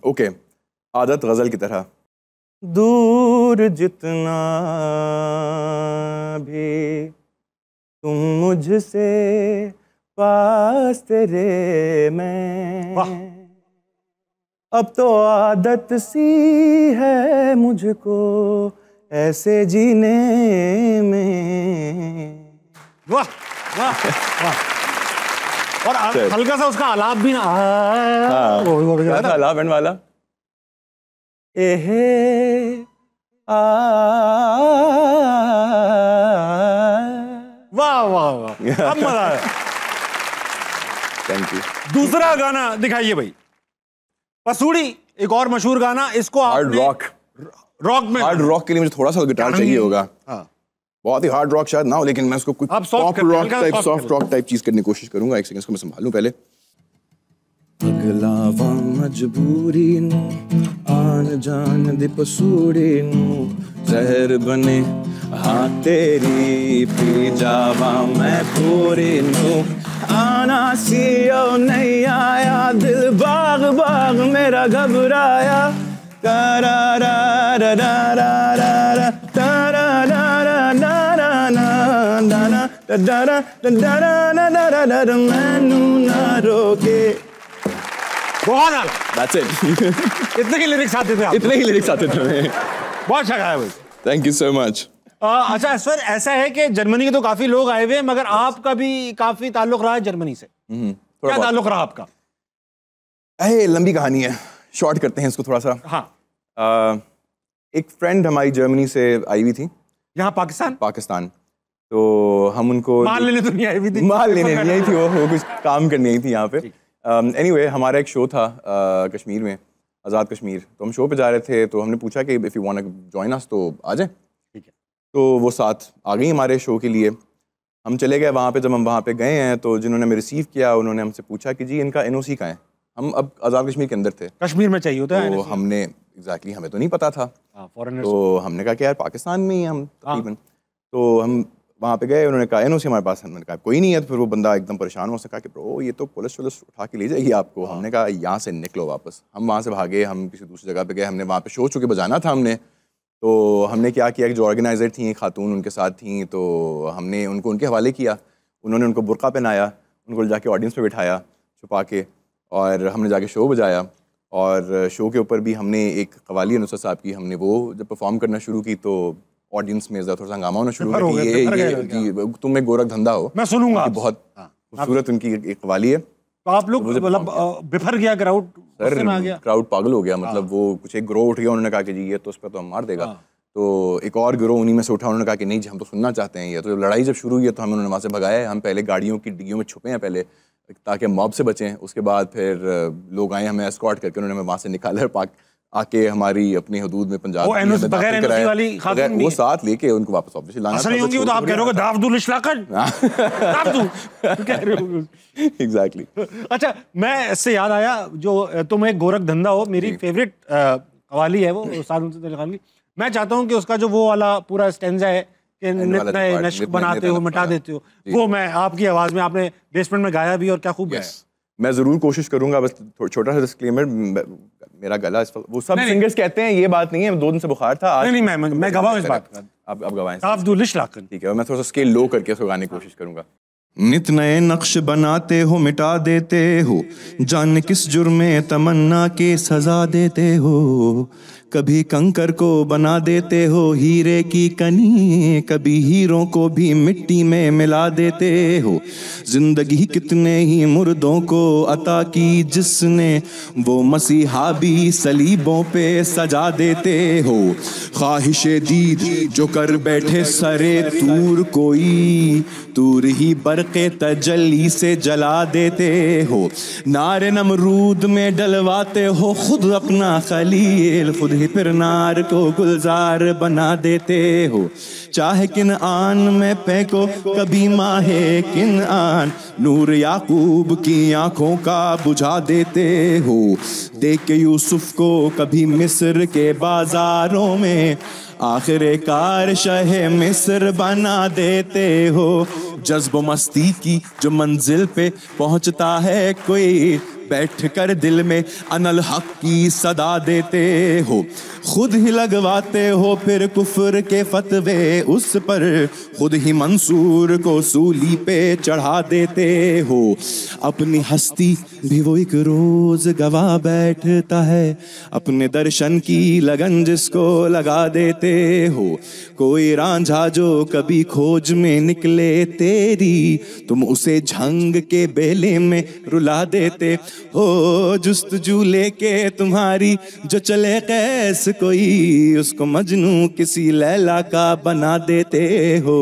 ओके, आदत गजल की तरह। दूर जितना भी तुम मुझसे, पास तेरे मैं, अब तो आदत सी है मुझको ऐसे जीने में। वाह वाह वाह। और हल्का सा उसका आलाप भी ना, आलाप एंड वाला एहे वाह वाह वाह, अब मजा आया। Thank you. दूसरा गाना दिखाइए भाई। पसूड़ी, एक और मशहूर गाना। इसको हार्ड रॉक, रॉक में, हार्ड रॉक के लिए मुझे थोड़ा सा गिटार चाहिए होगा। बहुत ही हार्ड रॉक शायद ना हो, लेकिन मैं उसको कुछ pop rock type, soft rock type चीज करने की कोशिश करूंगा। एक सेकंड, इसको मैं संभालूं पहले। अगलावा मजबूरी नु आन जान दे पसूड़ी नु, जहर बने हाँ तेरी पी जावा मैं पूरी नु, आना सीओ नहीं आया, दिल बाग बाग मेरा घबराया, तारा रा रा रा रा रा तारा रा रा रा रा ना ना तारा तारा ना रा रा रा मैनू ना रोके। बहुत आला। That's it. इतने ही लिरिक्स आते थे आप? इतने ही लिरिक्स आते थे हमें। बहुत अच्छा गाया भाई। Thank you so much. अच्छा सर, ऐसा है कि जर्मनी के तो काफी लोग आए हुए हैं, मगर आपका भी काफी ताल्लुक रहा है जर्मनी से। क्या ताल्लुक रहा आपका? लंबी कहानी है, शॉर्ट करते हैं इसको थोड़ा सा। हाँ। एक फ्रेंड हमारी जर्मनी से आई हुई थी यहाँ पाकिस्तान। तो हम उनको माल लेने तो नहीं आई हुई थी? माल लेने नहीं आई थी, वो कुछ काम करनी आई थी यहाँ पे। एनीवे हमारा एक शो था कश्मीर में, आज़ाद कश्मीर। तो हम शो पे जा रहे थे, तो हमने पूछा कि if you want to join us तो आ जाए। ठीक है। तो वो साथ आ गई हमारे शो के लिए। हम चले गए वहाँ पे। जब हम वहाँ पे गए हैं तो जिन्होंने हमें रिसीव किया उन्होंने हमसे पूछा कि जी इनका NOC कहाँ है। हम अब आज़ाद कश्मीर के अंदर थे, कश्मीर में चाहिए होता है। तो हमने एग्जैक्टली हमें तो नहीं पता था, तो हमने कहा कि यार पाकिस्तान में ही हम तकरीबन। तो हम वहाँ पे गए, उन्होंने कहा NOC हमारे पास। हमने कहा कोई नहीं है। तो फिर वो बंदा एकदम परेशान हो सका कि ब्रो ये तो पुलिस उठा के ले जाएगी आपको। हमने कहा यहाँ से निकलो वापस। हम वहाँ से भागे, हम किसी दूसरी जगह पे गए। हमने वहाँ पे शो चुके बजाना था हमने। तो हमने क्या किया कि जो ऑर्गेनाइज़र थी खातून उनके साथ थी, तो हमने उनको उनके हवाले किया। उन्होंने उनको बुर्का पहनाया, उनको जाके ऑडियंस पे बिठाया छुपा के, और हमने जाके शो बजाया। और शो के ऊपर भी हमने एक कवाली नुसरत साहब की, हमने वो जब परफॉर्म करना शुरू की तो ऑडियंस में थोड़ा सा हंगामा होना शुरू हुआ कि ये तुम एक गोरख धंधा हो। मैं सुनूंगा। बहुत खूबसूरत उनकी एक कवाली है। तो आप लोग मतलब बिफर गया क्राउड, क्राउड पागल हो गया। मतलब वो कुछ एक ग्रो उठ गया। उन्होंने कहा कि जी ये तो उस पर तो हम मार देगा। तो एक और गिरोह उन्हीं में से उठा, उन्होंने कहा कि नहीं जी हम तो सुनना चाहते हैं ये। तो लड़ाई जब शुरू हुई है तो हमें उन्होंने वहाँ से भगाया है। हम पहले गाड़ियों की डिग्गियों में छुपे हैं पहले ताकि मॉब से बचें। उसके बाद फिर लोग आए हमें एस्कॉर्ट करके, उन्होंने हमें वहाँ से निकाला पाक आके हमारी अपनी हदूद में पंजाब वो साथ लेके उनको वापस ऑब्वियसली लाना था। तो आप कह रहे हो दावदुल इस्लाकन एग्जैक्टली। अच्छा, मैं इससे याद आया जो तुम एक गोरख धंधा हो, मेरी फेवरेट कवाली है वो उस्ताद मुंशी अली खान की। मैं चाहता हूँ कि उसका जो वो वाला पूरा स्टेंजा है कि नित नए नश्क बनाते हो मिटा देते हो, वो मैं आपकी आवाज में, आपने बेसमेंट में गाया भी और क्या खूब गाया। मैं जरूर कोशिश करूंगा। बस छोटा सा डिस्क्लेमर, मेरा गला इस वो सब सिंगर्स कहते हैं ये बात नहीं है, 2 दिन से बुखार था। आज नहीं मैं गवाह इस बात का। आप गवाह हैं। दावदुल इस्लाकन, ठीक है। मैं थोड़ा सा स्केल लो करके उसको गाने की कोशिश करूंगा। नित नए नक्श बनाते हो मिटा देते हो, जान किस जुर्मे तमन्ना के सजा देते हो। कभी कंकर को बना देते हो हीरे की कनी, कभी हीरों को भी मिट्टी में मिला देते हो। जिंदगी कितने ही मुर्दों को अता की जिसने, वो मसीहा भी सलीबों पे सजा देते हो। ख्वाहिशे दीद जो कर बैठे सरे तूर, कोई तूर ही बरक़े तजल्ली से जला देते हो। नारे नमरूद में डलवाते हो खुद अपना खलील, खुद ही फिर नार को गुलजार बना देते हो। चाहे किन आन में फेंको कभी माहे किन आन, नूर याकूब की आंखों का बुझा देते हो। देख के यूसुफ को कभी मिस्र के बाजारों में, आखिरकार शहे मिस्र बना देते हो। जज्ब मस्ती की जो मंजिल पे पहुंचता है कोई, बैठ कर दिल में अनल हक की सदा देते हो। खुद ही लगवाते हो फिर कुफ्र के फतवे उस पर, खुद ही मंसूर को सूली पे चढ़ा देते हो। अपनी हस्ती भी वो एक रोज गवा बैठता है, अपने दर्शन की लगन जिसको लगा देते हो। कोई रांझा जो कभी खोज में निकले तेरी, तुम उसे झंग के बेले में रुला देते हो। जुस्तजू लेके तुम्हारी जो चले कैस कोई, उसको मजनू किसी लैला का बना देते हो।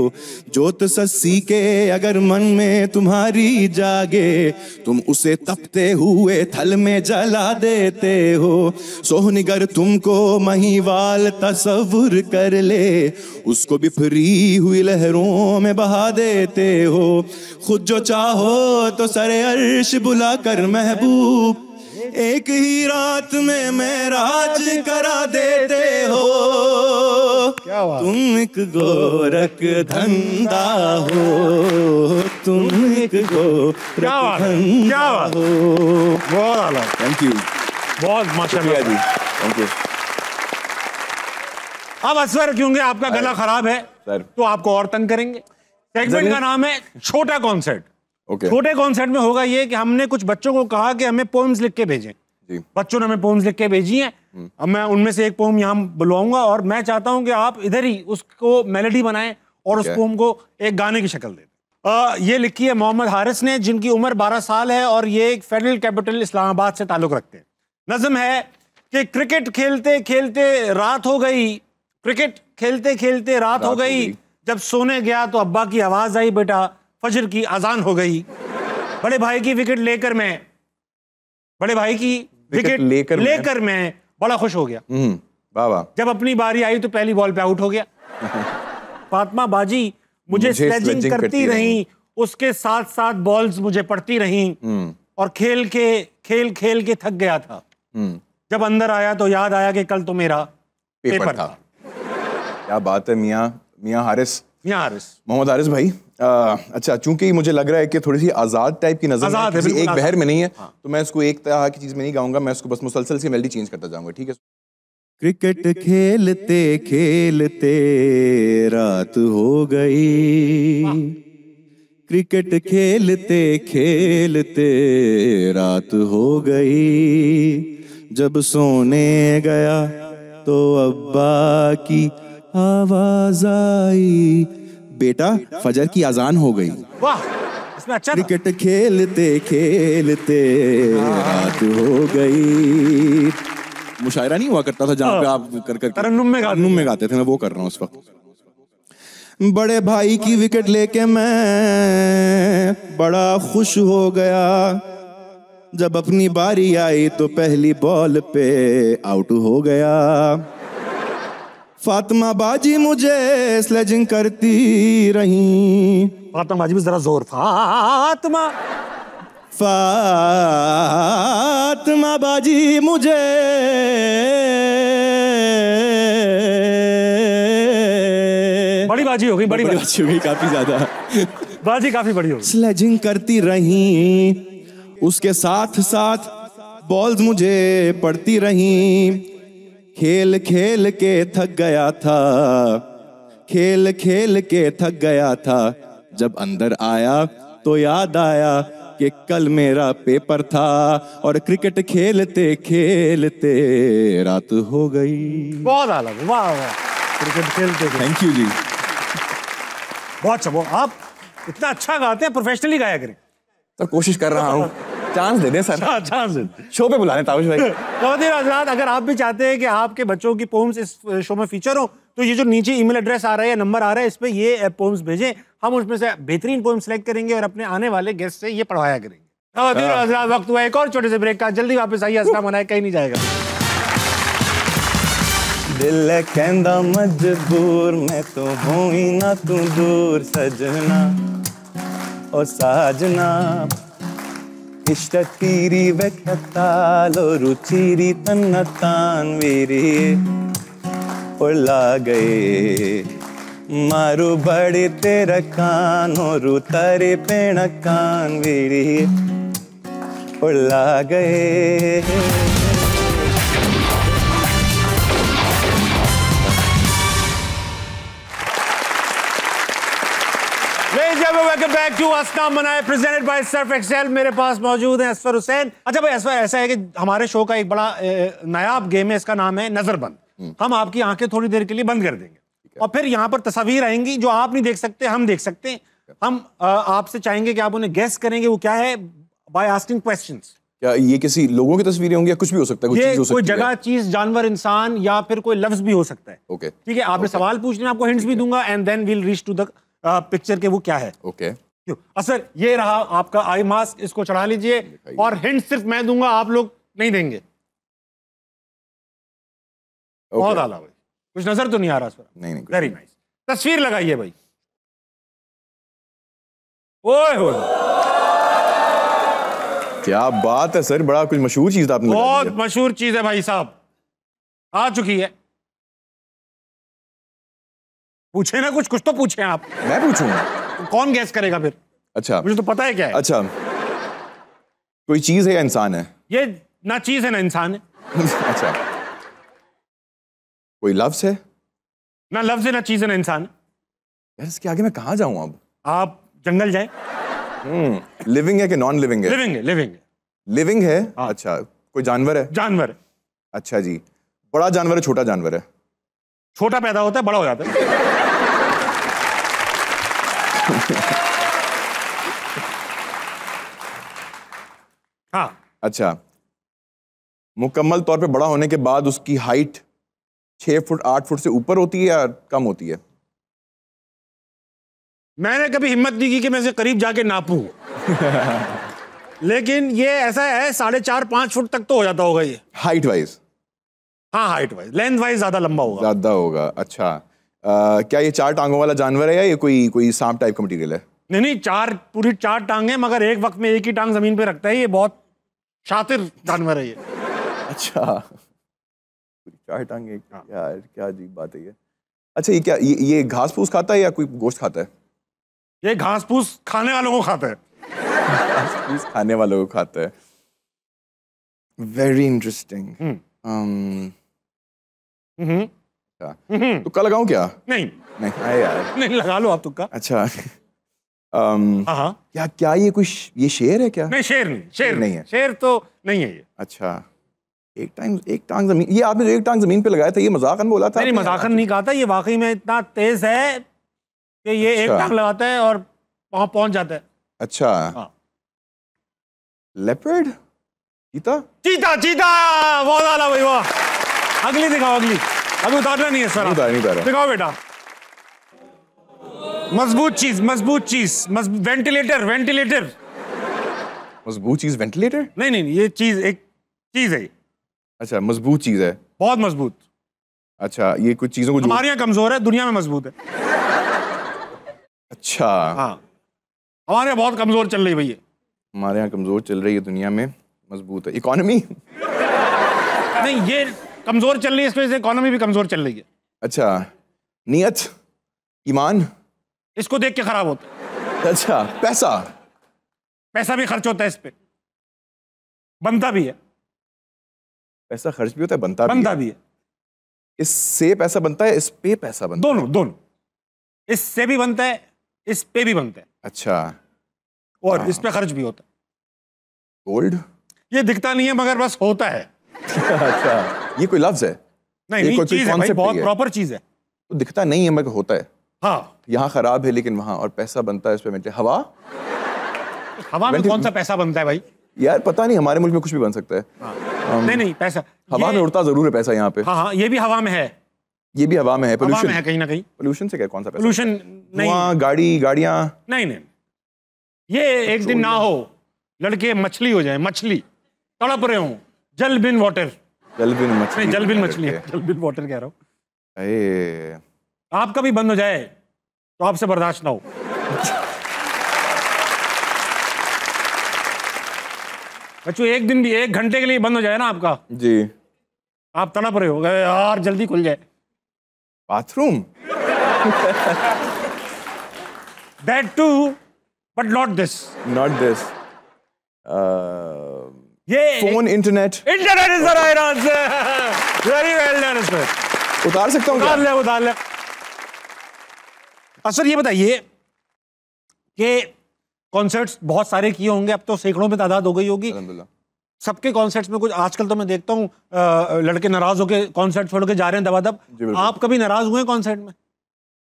जोत सस्सी के अगर मन में तुम्हारी जागे, तुम उसे तपते हुए थल में जला देते हो। सोहनिगर तुमको महीवाल तसव्वुर कर ले, उसको भी फ्री हुई लहरों में बहा देते हो। खुद जो चाहो तो सरे अर्श बुला कर महबूब, एक ही रात में मेराज करा देते हो। तुम एक गोरख धंधा हो, तुम एक गोरख धंधा हो। बहुत आला, थैंक यू, बहुत माशाल्लाह जी, थैंक यू। अब असवर क्योंकि आपका गला खराब है सर, तो आपको और तंग करेंगे। सेगमेंट का नाम है छोटा कॉन्सर्ट। Okay. छोटे कॉन्सर्ट में होगा ये कि हमने कुछ बच्चों को कहा कि हमें पोएम्स लिख के भेजें। बच्चों ने हमें पोएम्स लिख के भेजी हैं। अब मैं उनमें से एक पोएम यहाँ बुलवाऊंगा और मैं चाहता हूं कि आप इधर ही उसको मेलोडी बनाएं और उस पोएम को एक गाने की शक्ल दें। ये लिखी है मोहम्मद हारिस ने, जिनकी उम्र 12 साल है और ये एक फेडरल कैपिटल इस्लामाबाद से ताल्लुक रखते हैं। नज़म है कि क्रिकेट खेलते खेलते रात हो गई, क्रिकेट खेलते खेलते रात हो गई, जब सोने गया तो अब्बा की आवाज आई, बेटा फजर की अजान हो गई। बड़े भाई की विकेट लेकर मैं, बड़े भाई की विकेट लेकर मैं बड़ा खुश हो गया। वाह। जब अपनी बारी आई तो पहली बॉल पे आउट हो गया। फातिमा बाजी मुझे स्लेजिंग करती रही, उसके साथ साथ बॉल्स मुझे पड़ती रही और खेल के थक गया था। जब अंदर आया तो याद आया कि कल तो मेरा पेपर था। क्या बात है मियां हारिस, मोहम्मद हारिस भाई। अच्छा, चूंकि मुझे लग रहा है कि थोड़ी सी आजाद टाइप की नज़र है, एक बहर में नहीं है, तो मैं इसको एक तरह की चीज में नहीं गाऊंगा, मैं इसको बस मुसलसल सी मेलोडी चेंज करता जाऊंगा, ठीक है। क्रिकेट खेलते खेलते रात हो गई, क्रिकेट खेलते खेलते रात हो गई, जब सोने गया तो अब्बा की आवाज आई, बेटा फजर की अजान हो गई। वाह, इसमें अच्छा क्रिकेट खेलते खेलते रात हो गई, मुशायरा नहीं हुआ करता था जहाँ पे आप कर तरन्नुम में गाते थे, मैं वो कर रहा हूँ उस वक्त। बड़े भाई की विकेट लेके मैं बड़ा खुश हो गया, जब अपनी बारी आई तो पहली बॉल पे आउट हो गया। फातिमा बाजी मुझे स्लेजिंग करती रही, फातिमा बाजी में जरा जोर, फातिमा बाजी मुझे बड़ी बाजी हो गई, बड़ी बाजी हो गई, काफी ज्यादा बाजी काफी बड़ी हो गई। स्लेजिंग करती रही, उसके साथ साथ बॉल्स मुझे पड़ती रही। खेल खेल के थक गया था, खेल खेल के थक गया था, जब अंदर आया तो याद आया कि कल मेरा पेपर था और क्रिकेट खेलते खेलते रात हो गई। बहुत आला, वाह वाह, क्रिकेट खेलते। थैंक यू जी, बहुत अच्छा। आप इतना अच्छा गाते हैं, प्रोफेशनली गाया करें। तो कोशिश कर रहा हूँ, चांस दे दें सर, चांस शो पे बुला लें ताउश भाई। ख़वातीन हज़रात, अगर आप भी चाहते हैं कि आपके बच्चों की पोम्स इस शो में फीचर हो, तो ये जो नीचे ईमेल एड्रेस आ रहा है या नंबर आ रहा है, इस पे ये पोम्स भेजें, हम उसमें से बेहतरीन पोम सेलेक्ट करेंगे और अपने आने वाले गेस्ट से ये पढ़वाया करेंगे। ख़वातीन हज़रात, वक्त हुआ एक और छोटे से ब्रेक का, जल्दी वापस आइए, अस्सलाम वालेकुम, कहीं नहीं जाएगा। दिल कहंदा मजबूर मैं तो हूं ही ना तू दूर सजना ओ साजना, इष्ट तीरी वेखतालो रुचिरी तन्नतान वीरी उला गए मारू बड़े तेरा कान रू तारे पेण कान वीरी उला गए। वेलकम बैक टू अस्नाम मनाए प्रेजेंटेड बाय सर्फ एक्सेल। मेरे पास मौजूद है असफर हुसैन। अच्छा भाई, असफर, ऐसा है कि हमारे शो का एक बड़ा नायाब गेम है, इसका नाम है नजरबंद। हम आपकी आंखें थोड़ी देर के लिए बंद कर देंगे और फिर यहाँ पर तस्वीर आएंगी जो आप नहीं देख सकते, हम देख सकते हैं। हम आपसे चाहेंगे कि आप उन्हें गेस करेंगे वो क्या है बाय आस्किंग क्वेश्चंस। क्या ये किसी लोगों की तस्वीरें होंगी या कुछ भी हो सकता है? ये कोई जगह, चीज, जानवर, इंसान या फिर कोई लफ्ज भी हो सकता है। ओके, ठीक है, आपने सवाल पूछने, आपको हिंट्स भी दूंगा and then we'll reach to the picture के वो क्या है। ओके, असर ये रहा आपका आई मास्क, इसको चढ़ा लीजिए और हिंट सिर्फ मैं दूंगा, आप लोग नहीं देंगे। बहुत आला भाई, कुछ नजर तो नहीं आ रहा सर? नहीं, वेरी नाइस। तस्वीर लगाइए भाई। ओए होए, क्या बात है सर, बड़ा कुछ मशहूर चीज आपने लगा बहुत दिया। मशहूर चीज है भाई साहब, आ चुकी है। पूछे ना, कुछ तो पूछे आप। मैं पूछूंगा? कौन गैस करेगा फिर? अच्छा, मुझे तो पता है क्या है। अच्छा, कोई चीज है या इंसान है? ये ना चीज है ना इंसान है। अच्छा, कोई लफ्ज है? ना लफ्ज है ना चीज है ना इंसान है। यार इसके आगे मैं कहाँ जाऊं अब? आप जंगल जाए। लिविंग है कि नॉन लिविंग है? लिविंग है, लिविंग है। लिविंग है, अच्छा। कोई जानवर है? जानवर है। अच्छा जी, बड़ा जानवर है छोटा जानवर है? छोटा पैदा होता है, बड़ा हो जाता है। हाँ। अच्छा, मुकम्मल तौर पे बड़ा होने के बाद उसकी हाइट 6 फुट 8 फुट से ऊपर होती है या कम होती है? मैंने कभी हिम्मत नहीं की कि मैं इसे करीब जाके नापूं। लेकिन ये ऐसा है 4.5-5 फुट तक तो हो जाता होगा ये, हाइट वाइज। हाँ, हाइट वाइज, लेंथ वाइज ज्यादा लंबा होगा। ज्यादा होगा, अच्छा। क्या ये 4 टांगों वाला जानवर है या ये कोई सांप टाइप का मटीरियल है? नहीं, पूरी 4 टांगे, मगर एक वक्त में एक ही टांग जमीन पे रखता है। ये बहुत शातिर जानवर है ये। अच्छा, 4 टांगे, यार क्या अजीब बात है ये। अच्छा, ये क्या ये घास फूस खाता है या कोई गोश्त खाता है? ये घास फूस खाने वालों को खाता है। घास फूस खाने वालों को खाता है। Very interesting. तुक्का लगाऊं क्या? नहीं यार नहीं, लगा लो आप तुक्का। अच्छा, क्या ये कोई ये शेर है क्या? नहीं, शेर नहीं है। शेर तो नहीं है ये। अच्छा, एक टांग जमीन, ये आपने जो एक टांग जमीन पे लगाया था, ये मजाकन बोला था? नहीं, मजाकन नहीं कहा था, ये वाकई में इतना तेज है कि ये एक टांग लगाता है और वहां पहुंच जाता है। अच्छा, लेपर्ड? चीता? बहुत आला भाई, वाह। अगली दिखाओ, अगली। अभी उतारना नहीं है सर, नहीं उतारा। दिखाओ बेटा। मजबूत चीज, मजबूत चीज, वेंटिलेटर, वेंटिलेटर। मजबूत चीज वेंटिलेटर? नहीं नहीं, ये चीज एक चीज है। अच्छा, मजबूत चीज है, बहुत मजबूत। अच्छा, ये कुछ चीजों को हमारे यहाँ कमजोर है, दुनिया में मजबूत है। अच्छा, हाँ, हमारे यहाँ बहुत कमजोर चल रही है भैया। हमारे यहाँ कमजोर चल रही है, दुनिया में मजबूत है। इकोनॉमी? नहीं, ये कमजोर चल रही है, इस वजह से इकोनॉमी भी कमजोर चल रही है। अच्छा, नियत, ईमान? इसको देख के खराब होता है। अच्छा, पैसा? पैसा भी खर्च होता है इस पे, बनता भी है। पैसा खर्च भी होता है, बनता भी है। इससे पैसा बनता है, इस पे पैसा बनता है? दोनों। इससे भी बनता है, इस पे भी बनता है। अच्छा, और इस पे खर्च भी होता है। गोल्ड? ये दिखता नहीं है मगर बस होता है। अच्छा, ये कोई लफ्ज है? नहीं, चीज है भाई, बहुत प्रॉपर चीज है। तो दिखता नहीं है मगर होता है। हाँ, यहाँ खराब है लेकिन वहां, और पैसा बनता है इस पे। हवा? हवा में कौन सा पैसा बनता है भाई? यार पता नहीं, हमारे मुल्क में कुछ भी बन सकता है। हाँ। नहीं, पैसा हवा में उड़ता जरूर है पैसा यहाँ पे। हाँ, ये भी हवा में है। ये भी हवा में है। पोल्यूशन है कहीं ना कहीं। पोल्यूशन से क्या, कौन सा पैसा? पोल्यूशन नहीं, गाड़ियाँ नहीं। ये एक दिन ना हो, लड़के मछली हो जाए, मछली तड़प रहे हो, जल बिन वाटर। जल बिन मछली? नहीं, जल बिन मछली है, जल बिन वाटर कह रहा हूँ। आपका भी बंद हो जाए तो आपसे बर्दाश्त ना हो। बच्चों, एक दिन भी, 1 घंटे के लिए बंद हो जाए ना आपका जी, आप तड़प रहे हो, यार जल्दी खुल जाए। Bathroom? That too, but not this. Not this. ये phone, internet? Internet is the right answer. Very well done sir. उतार सकता हूँ? उतार ले। सर ये बताइए कि कॉन्सर्ट्स बहुत सारे किए होंगे, अब तो सैकड़ों में तादाद हो गई होगी सबके कॉन्सर्ट्स में। कुछ आजकल तो मैं देखता हूँ लड़के नाराज होके कॉन्सर्ट छोड़ के जा रहे हैं दबादब। आप कभी नाराज हुए कॉन्सर्ट में?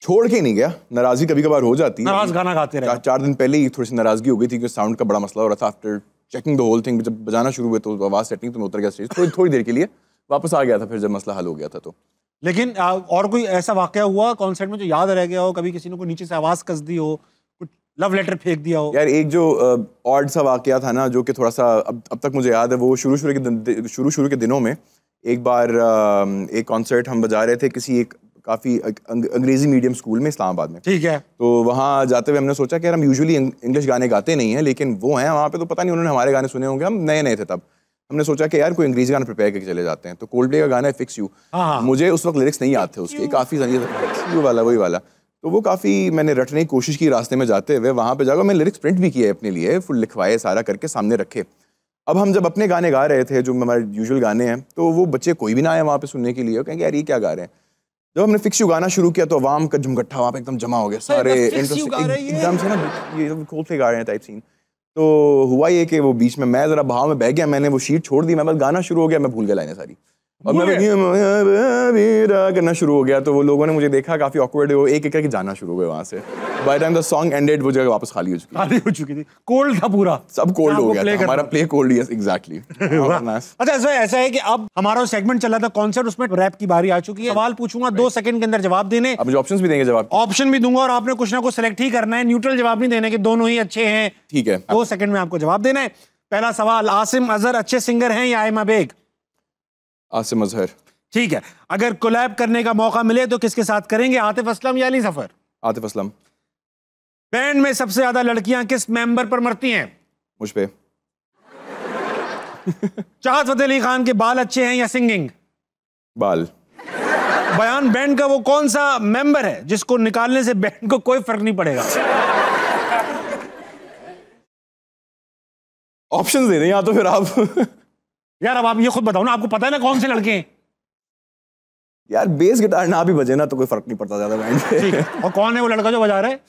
छोड़ के नहीं गया, नाराजगी कभी कभार हो जाती है। नाराज गाना गाते रहे। 4 दिन पहले ही थोड़ी सी नाराजगी हो गई थी, क्योंकि साउंड का बड़ा मसला हो रहा था। After checking the whole thing, जब बजाना शुरू हुए तो आवाज सेटिंग तो मैं उतर गया स्टेज, थोड़ी देर के लिए वापस आ गया था, फिर जब मसला हल हो गया था तो। लेकिन और कोई ऐसा वाकया हुआ कॉन्सर्ट में जो याद रह गया हो? कभी किसी ने कोई नीचे से आवाज कस दी हो, कुछ लव लेटर फेंक दिया हो? यार एक जो ऑड सा वाकया था ना, जो कि थोड़ा सा अब तक मुझे याद है, वो शुरू के दिनों में एक बार एक कॉन्सर्ट हम बजा रहे थे किसी एक काफ़ी अंग्रेजी मीडियम स्कूल में इस्लामाबाद में। ठीक है। तो वहाँ जाते हुए हमने सोचा कि यार हम यूजुअली इंग्लिश गाने गाते नहीं हैं, लेकिन वो हैं वहाँ पे, तो पता नहीं उन्होंने हमारे गाने सुने होंगे, हम नए नए थे तब। हमने सोचा कि यार कोई अंग्रेजी गाना प्रिपेयर करके चले जाते हैं। तो कोल्ड प्ले का गाना है फिक्स यू। मुझे उस वक्त लिरिक्स नहीं आते उसके, काफ़ी वही वाला। तो वो काफ़ी मैंने रटने की कोशिश की रास्ते में जाते हुए। वहाँ पे जाकर मैंने लिरिक्स प्रिंट भी किए अपने लिए, फुल लिखवाए, सारा करके सामने रखे। अब हम जब अपने गाने गा रहे थे, जो हमारे यूजुअल गाने हैं, तो वो बच्चे कोई भी ना आए वहाँ पे सुनने के लिए, कहेंगे यार ये क्या गा रहे हैं। जब हमने फिक्स यू गाना शुरू किया तो अवाम का झुमगट्ठा वहाँ पे एकदम जमा हो गया, सारे एकदम से ना ये कोल्ड प्ले गा रहे हैं टाइप सीन। तो हुआ ये कि वो बीच में मैं जरा भाव में बह गया, मैंने वो शीट छोड़ दी, मैं बस गाना शुरू हो गया, मैं भूल गया लाइनें सारी, और मैं करना शुरू हो गया। तो वो लोगों ने मुझे देखा, काफी ऑकवर्ड, वो एक एक करके जाना शुरू हो गए वहाँ से। By time the song ended वो जगह वापस खाली हो चुकी थी। कोल्ड था पूरा, सब कोल्ड हो गया था, हमारा प्ले कोल्ड। Yes exactly. अच्छा ऐसा है कि अब हमारा सेगमेंट चला था कॉन्सर्ट, उसमें रैप की बारी आ चुकी है। सवाल पूछूंगा, 2 सेकंड के अंदर जवाब देने। अब मुझे ऑप्शंस भी देंगे, जवाब ऑप्शन भी दूंगा, और आपने कुछ ना कुछ सेलेक्ट ही करना है। न्यूट्रल जवाब नहीं देने के, दोनों ही अच्छे हैं। ठीक है। 2 सेकंड में आपको जवाब देना है। पहला सवाल, आसिम अजहर अच्छे सिंगर हैं या आयमा बेग? आसिम अजहर। ठीक है। अगर कोलैब करने का मौका मिले तो किसके साथ करेंगे, आतिफ असलम या अली सफर? आतिफ असलम। बैंड में सबसे ज्यादा लड़कियां किस मेंबर पर मरती हैं? मुझ पे। चाहत फतेह अली खान के बाल अच्छे हैं या सिंगिंग? बाल। बयान बैंड का वो कौन सा मेंबर है जिसको निकालने से बैंड को कोई फर्क नहीं पड़ेगा? ऑप्शन दे रहे हैं या तो फिर आप यार अब आप ये खुद बताओ ना, आपको पता है ना कौन से लड़के हैं? यार बेस गिटार ना भी बजे ना तो कोई फर्क नहीं पड़ता ज्यादा बैंड पे। ठीक है। और कौन है वो लड़का जो बजा रहा है?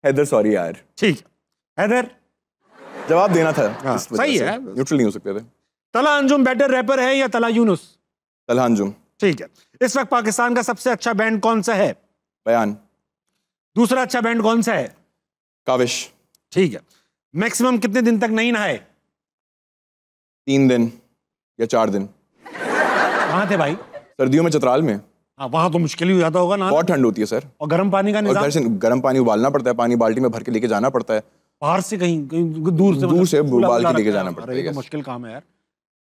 हैदर। सॉरी यार। ठीक, हैदर। जवाब देना था। हाँ, सही है, न्यूट्रल नहीं हो सकते थे। तला अंजुम बेटर रैपर है या तला यूनुस? तला अंजुम। ठीक है। इस वक्त पाकिस्तान का सबसे अच्छा बैंड कौन सा है? बयान। दूसरा अच्छा बैंड कौन सा है? काविश। ठीक है। मैक्सिमम कितने दिन तक नहीं नहाए? 3 दिन या 4 दिन। कहाँ थे भाई? सर्दियों में चतराल में। हाँ, वहाँ तो मुश्किल ही हो जाता होगा ना। बहुत ठंड होती है सर। और गर्म पानी का निजाम? घर से गर्म पानी उबालना पड़ता है, पानी बाल्टी में भर के लेके जाना पड़ता है। बाहर से कहीं दूर से उबाल के लेके जाना पड़ता है। मुश्किल काम है यार।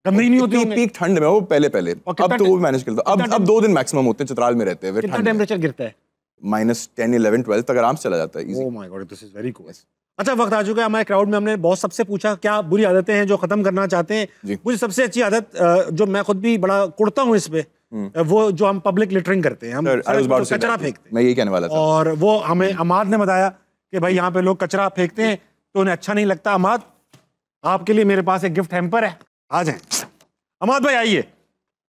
गंदगी नहीं होती? पीक ठंड में वो पहले अब तो वो मैनेज करता। अब 2 दिन मैक्सिमम होते हैं चतराल में रहते हैं। कितना टेम्परेचर गिरता है? -10, 11, 12 तक आराम से चला जाता है। Oh my God, this is very cool. अच्छा, वक्त आ चुका है हमारे क्राउड में। हमने बहुत सबसे पूछा क्या बुरी आदतें हैं जो खत्म करना चाहते हैं। मुझे सबसे अच्छी आदत जो मैं खुद भी बड़ा कुड़ता हूँ इस पे, वो जो हम पब्लिक लिटरिंग करते हैं, हम कचरा फेंकते हैं। मैं यही कहने वाला था। और वो हमें अमाद ने बताया कि भाई यहाँ पे लोग कचरा फेंकते हैं तो उन्हें अच्छा नहीं लगता। अमाद, आपके लिए मेरे पास एक गिफ्ट हैम्पर है, आ जाए। अमाद भाई आइए,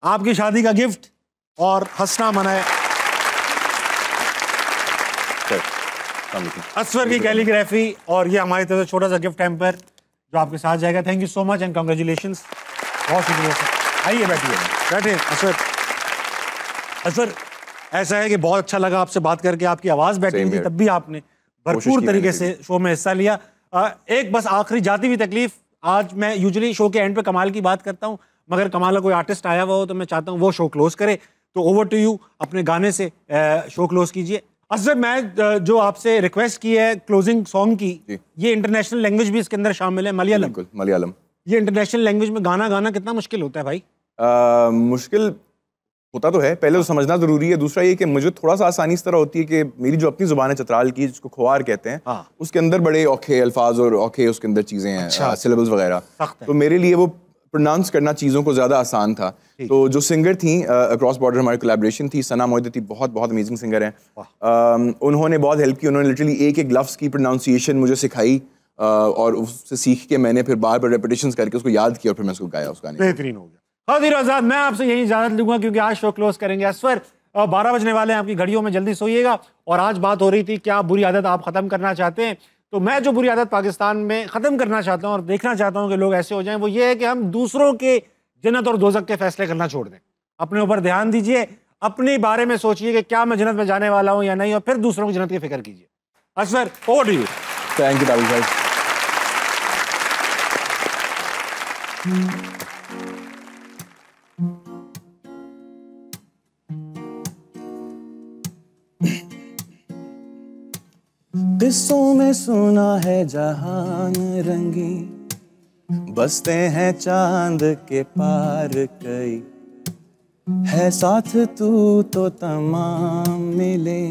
आपकी शादी का गिफ्ट और हंसना मनाए। असफर की कैलीग्राफी और ये हमारी तरफ से छोटा सा गिफ्ट हैम्पर जो आपके साथ जाएगा। Thank you so much and congratulations. बहुत शुक्रिया सर। आइए बैठिए, बैठे असफर। असफर, ऐसा है कि बहुत अच्छा लगा आपसे बात करके। आपकी आवाज़ बैठी थी तब भी आपने भरपूर तरीके से शो में हिस्सा लिया। एक बस आखिरी जाती हुई तकलीफ, आज मैं यूजुअली शो के एंड पे कमाल की बात करता हूँ, मगर कमाल का कोई आर्टिस्ट आया हुआ हो तो मैं चाहता हूँ वो शो क्लोज करे। तो ओवर टू यू, अपने गाने से शो क्लोज कीजिए। असफर, मैं जो आपसे रिक्वेस्ट की है क्लोजिंग सॉन्ग की, ये इंटरनेशनल लैंग्वेज भी इसके अंदर शामिल है, मलयालम। बिल्कुल, मलयालम। ये इंटरनेशनल लैंग्वेज में गाना गाना कितना मुश्किल होता है भाई? मुश्किल होता तो है, पहले तो समझना जरूरी है। दूसरा ये कि मुझे थोड़ा सा आसानी इस तरह होती है कि मेरी जो अपनी जुबान है चतराल की, जिसको खुआर कहते हैं, उसके अंदर बड़े औखे अल्फाज और औखे उसके अंदर चीज़ें हैं, सिलेबल्स वगैरह। तो मेरे लिए वो प्रोनाउंस करना चीज़ों को ज़्यादा आसान था। तो जो सिंगर थी अक्रॉस बॉर्डर हमारी कोलैबोरेशन थी, सना मोहिद्दी, बहुत अमेजिंग सिंगर हैं। उन्होंने बहुत हेल्प की। उन्होंने लिटरली एक लफ्ज़ की प्रोनाउंसिएशन मुझे सिखाई और उससे सीख के मैंने फिर बार रेपिटेशंस करके उसको याद किया और फिर मैं उसको गाया। उस गाने बेहतरीन हो गया। खादिर आज़ाद, मैं आपसे यही इजाज़त लूँगा क्योंकि आज शो क्लोज करेंगे। असफर, 12 बजने वाले हैं, आपकी घड़ियों में जल्दी सोइएगा। और आज बात हो रही थी क्या बुरी आदत आप ख़त्म करना चाहते हैं। तो मैं जो बुरी आदत पाकिस्तान में ख़त्म करना चाहता हूँ और देखना चाहता हूँ कि लोग ऐसे हो जाएं, वो ये है कि हम दूसरों के जन्नत और दोज़ख के फैसले करना छोड़ दें। अपने ऊपर ध्यान दीजिए, अपने बारे में सोचिए कि क्या मैं जन्नत में जाने वाला हूँ या नहीं, और फिर दूसरों की जन्नत की फिक्र कीजिए। Asfar, over to you. Thank you Dawood भाई। किस्सों में सुना है जहान रंगी, बसते हैं चांद के पार कई, है साथ तू तो तमाम मिले,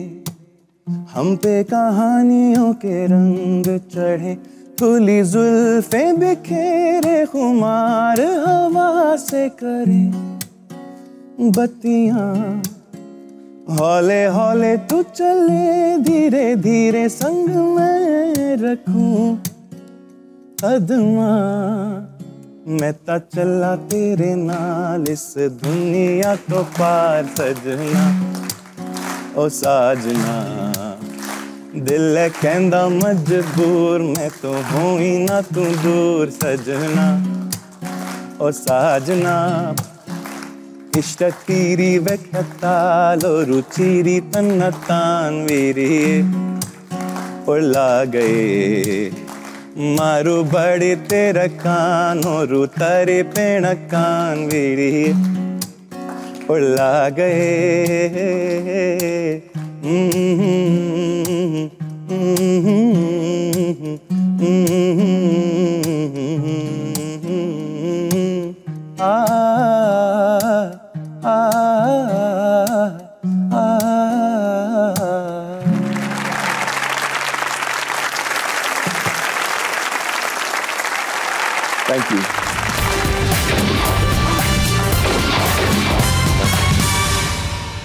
हम पे कहानियों के रंग चढ़े, खुली जुल्फे बिखेरे खुमार हवा से करे बत्तियां, हौले हौले तू चले धीरे धीरे संग मैं रखूं कदमा, मैं ता चला तेरे नाल इस दुनिया तो पार सजना ओ साजना, दिल कहंदा मजबूर मैं तो हूं ही ना तू दूर सजना ओ साजना, इष्टकीरी वेख्यातालो रुचिरी तन्नतान वीरी उला गए मारू बड़े तेरा कानो रू तारे पेण कान वीरी उला गए Thank you.